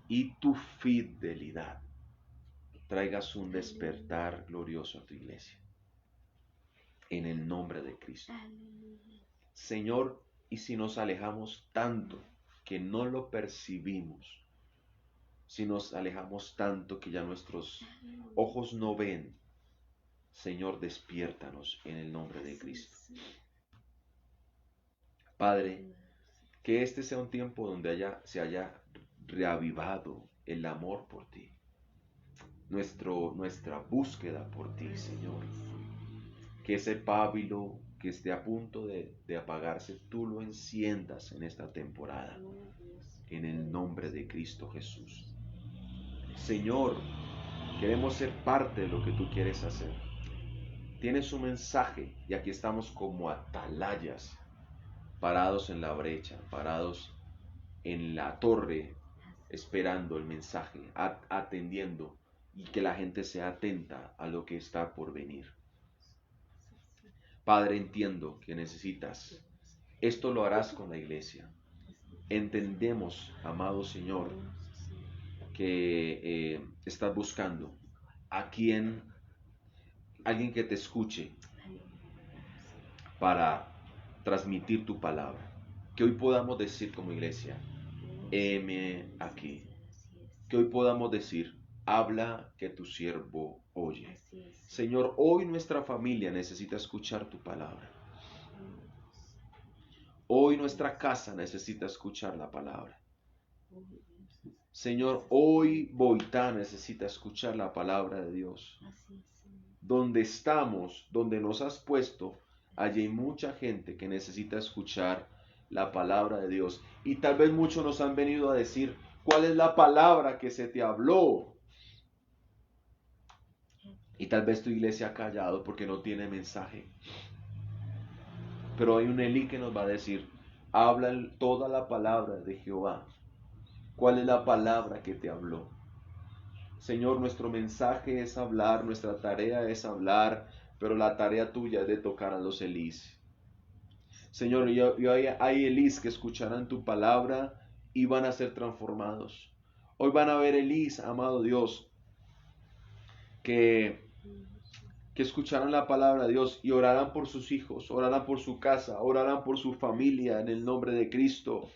y tu fidelidad traigas un despertar glorioso a tu iglesia. En el nombre de Cristo. Señor, y si nos alejamos tanto que no lo percibimos, si nos alejamos tanto que ya nuestros ojos no ven, Señor, despiértanos en el nombre de Cristo. Padre, que este sea un tiempo donde se haya reavivado el amor por ti, nuestra búsqueda por ti, Señor. Que ese pábilo que esté a punto de apagarse, tú lo enciendas en esta temporada, en el nombre de Cristo Jesús. Señor, queremos ser parte de lo que tú quieres hacer. Tienes un mensaje y aquí estamos como atalayas, parados en la brecha, parados en la torre, esperando el mensaje, atendiendo y que la gente sea atenta a lo que está por venir. Padre, entiendo que necesitas. Esto lo harás con la iglesia. Entendemos, amado Señor, que estás buscando a alguien que te escuche para transmitir tu palabra. Que hoy podamos decir como iglesia, heme aquí. Que hoy podamos decir, habla que tu siervo oye. Señor, hoy nuestra familia necesita escuchar tu palabra. Hoy nuestra casa necesita escuchar la palabra. Señor, hoy Boitá necesita escuchar la palabra de Dios. Donde estamos, donde nos has puesto, allí hay mucha gente que necesita escuchar la palabra de Dios. Y tal vez muchos nos han venido a decir, ¿cuál es la palabra que se te habló? Y tal vez tu iglesia ha callado porque no tiene mensaje. Pero hay un Elí que nos va a decir, habla toda la palabra de Jehová. ¿Cuál es la palabra que te habló? Señor, nuestro mensaje es hablar, nuestra tarea es hablar, pero la tarea tuya es de tocar a los Elís. Señor, y hay Elís que escucharán tu palabra y van a ser transformados. Hoy van a ver Elís, amado Dios, que escucharán la palabra de Dios y orarán por sus hijos, orarán por su casa, orarán por su familia en el nombre de Cristo.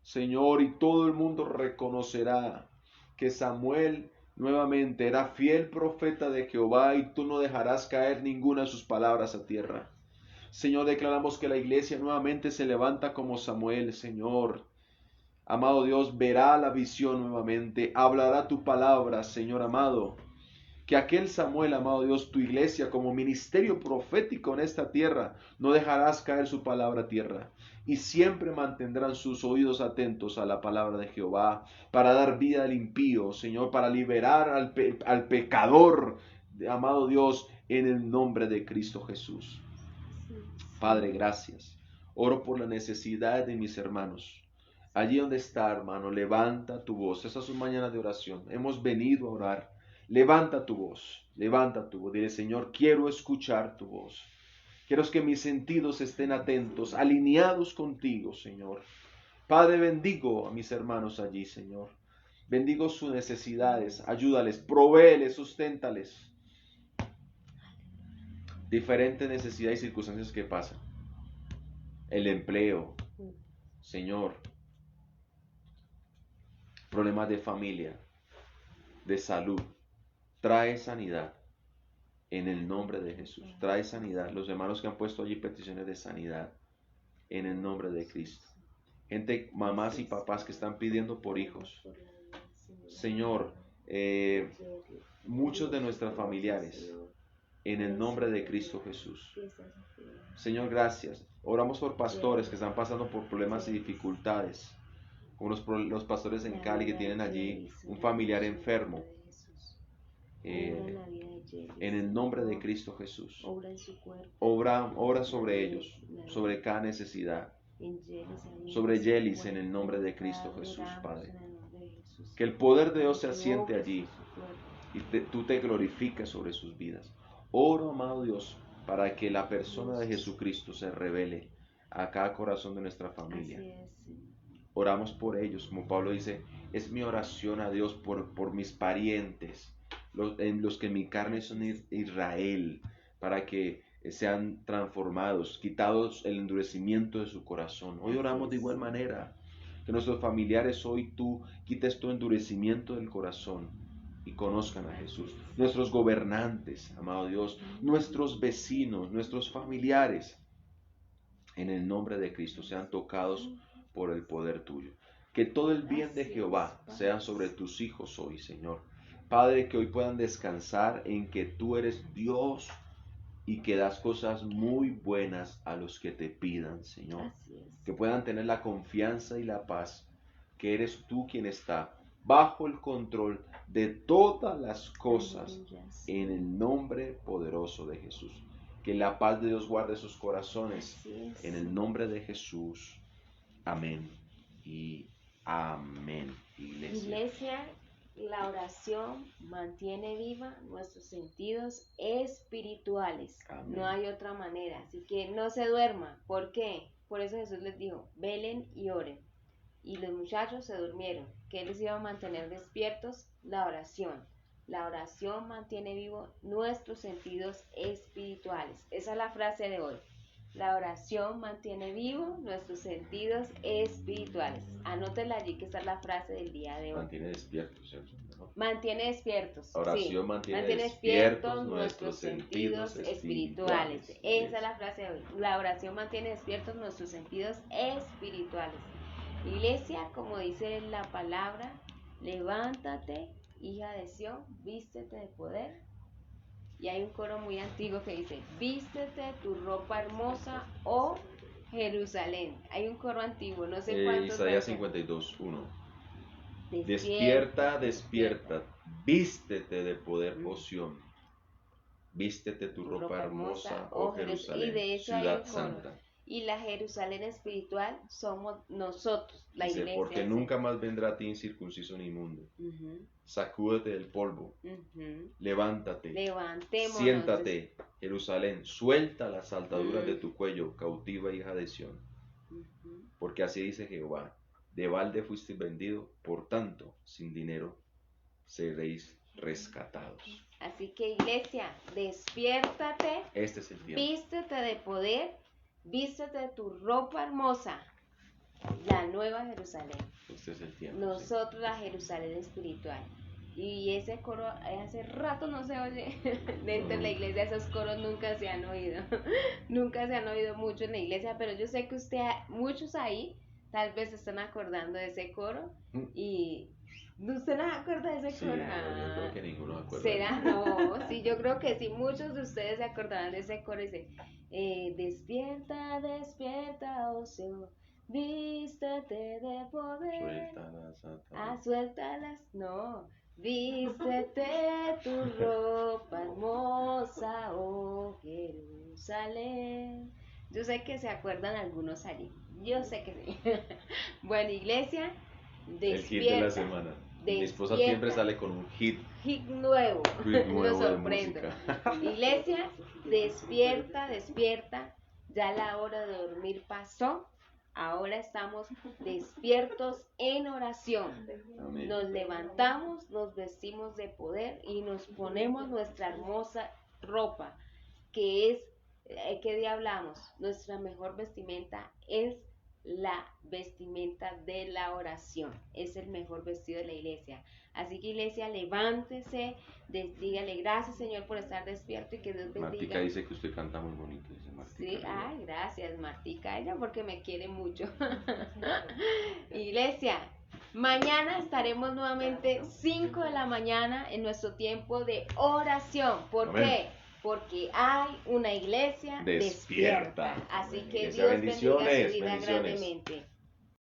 Señor, y todo el mundo reconocerá que Samuel nuevamente era fiel profeta de Jehová y tú no dejarás caer ninguna de sus palabras a tierra. Señor, declaramos que la iglesia nuevamente se levanta como Samuel, Señor. Amado Dios, verá la visión nuevamente, hablará tu palabra, Señor amado. Que aquel Samuel, amado Dios, tu iglesia como ministerio profético en esta tierra, no dejarás caer su palabra a tierra. Y siempre mantendrán sus oídos atentos a la palabra de Jehová, para dar vida al impío, Señor, para liberar al pecador, amado Dios, en el nombre de Cristo Jesús. Padre, gracias. Oro por la necesidad de mis hermanos. Allí donde está, hermano, levanta tu voz. Esa es su mañana de oración. Hemos venido a orar. Levanta tu voz. Levanta tu voz. Dile, Señor, quiero escuchar tu voz. Quiero que mis sentidos estén atentos, alineados contigo, Señor. Padre, bendigo a mis hermanos allí, Señor. Bendigo sus necesidades. Ayúdales, provéeles, susténtales. Diferentes necesidades y circunstancias que pasan. El empleo, Señor. Problemas de familia, de salud. Trae sanidad en el nombre de Jesús. Trae sanidad. Los hermanos que han puesto allí peticiones de sanidad en el nombre de Cristo. Gente, mamás y papás que están pidiendo por hijos. Señor, muchos de nuestros familiares en el nombre de Cristo Jesús. Señor, gracias. Oramos por pastores que están pasando por problemas y dificultades. Como los pastores en Cali que tienen allí un familiar enfermo. En el nombre de Cristo Jesús. Obra sobre ellos, sobre cada necesidad. Sobre Yelis en el nombre de Cristo Jesús, Padre. Que el poder de Dios se asiente allí y tú te glorifiques sobre sus vidas. Oro, amado Dios, para que la persona de Jesucristo se revele a cada corazón de nuestra familia. Oramos por ellos, como Pablo dice, es mi oración a Dios por mis parientes, los que en mi carne son Israel, para que sean transformados, quitados el endurecimiento de su corazón. Hoy oramos de igual manera, que nuestros familiares hoy tú quites tu endurecimiento del corazón y conozcan a Jesús. Nuestros gobernantes, amado Dios, nuestros vecinos, nuestros familiares, en el nombre de Cristo, sean tocados por el poder tuyo. Que todo el bien de Jehová sea sobre tus hijos hoy, Señor. Padre, que hoy puedan descansar en que tú eres Dios y que das cosas muy buenas a los que te pidan, Señor. Que puedan tener la confianza y la paz que eres tú quien está bajo el control de todas las cosas en el nombre poderoso de Jesús. Que la paz de Dios guarde sus corazones en el nombre de Jesús. Amén y amén. Iglesia, la oración mantiene viva nuestros sentidos espirituales. Amén. No hay otra manera. Así que no se duerma. ¿Por qué? Por eso Jesús les dijo, velen y oren. Y los muchachos se durmieron. ¿Qué les iba a mantener despiertos? La oración. La oración mantiene vivo nuestros sentidos espirituales. Esa es la frase de hoy. La oración mantiene vivo nuestros sentidos espirituales. Anótela allí que esa es la frase del día de hoy. Mantiene despiertos, ¿cierto? Mantiene despiertos. Oración mantiene despiertos nuestros sentidos espirituales. Esa es la frase de hoy. La oración mantiene despiertos nuestros sentidos espirituales. Iglesia, como dice la palabra, levántate, hija de Sión, vístete de poder. Y hay un coro muy antiguo que dice, vístete tu ropa hermosa, oh Jerusalén. Hay un coro antiguo, no sé cuántos. Isaías 52:1. Despierta, despierta, vístete de poder, oh Sión. Vístete tu ropa hermosa, oh Jerusalén, y de eso ciudad santa. Y la Jerusalén espiritual somos nosotros, la dice, iglesia. Porque nunca más vendrá a ti incircunciso ni inmundo. Sacúdete del polvo. Levántate. Levantémonos. Siéntate, Jerusalén. Suelta las ataduras de tu cuello, cautiva hija de Sión. Porque así dice Jehová. De balde fuiste vendido, por tanto, sin dinero seréis rescatados. Así que iglesia, despiértate. Este es el tiempo. Vístete de poder. Vístete de tu ropa hermosa, la nueva Jerusalén. Este es el tiempo. Nosotros, la Jerusalén espiritual. Y ese coro hace rato no se oye dentro de la iglesia. Esos coros nunca se han oído. Nunca se han oído mucho en la iglesia. Pero yo sé que muchos ahí tal vez se están acordando de ese coro. Y ¿usted no se acuerda de ese coro? Yo creo que ninguno se acuerda. ¿Será? No, sí, yo creo que sí. Muchos de ustedes se acordarán de ese coro. Dice, despierta, despierta, oh Señor, vístete de poder. Suéltalas. Suéltalas. No, Vístete tu ropa hermosa, oh Jerusalén. Yo sé que se acuerdan algunos allí. Yo sé que sí. Bueno, iglesia, despierta. El hit de la semana. Mi esposa siempre sale con un hit. Hit nuevo. Lo sorprendo. Iglesia, despierta, despierta. Ya la hora de dormir pasó. Ahora estamos despiertos en oración. Amén. Nos levantamos, nos vestimos de poder y nos ponemos nuestra hermosa ropa, que es, ¿qué día hablamos? Nuestra mejor vestimenta es la vestimenta de la oración. Es el mejor vestido de la iglesia. Así que, iglesia, levántese, dígale gracias, Señor, por estar despierto y que Dios bendiga. Martica dice que usted canta muy bonito, dice Martica. Sí, ay, gracias, Martica, ella porque me quiere mucho. Iglesia, mañana estaremos nuevamente 5 de la mañana en nuestro tiempo de oración. ¿Por qué? Porque hay una iglesia despierta. Así que Dios bendiga su vida grandemente.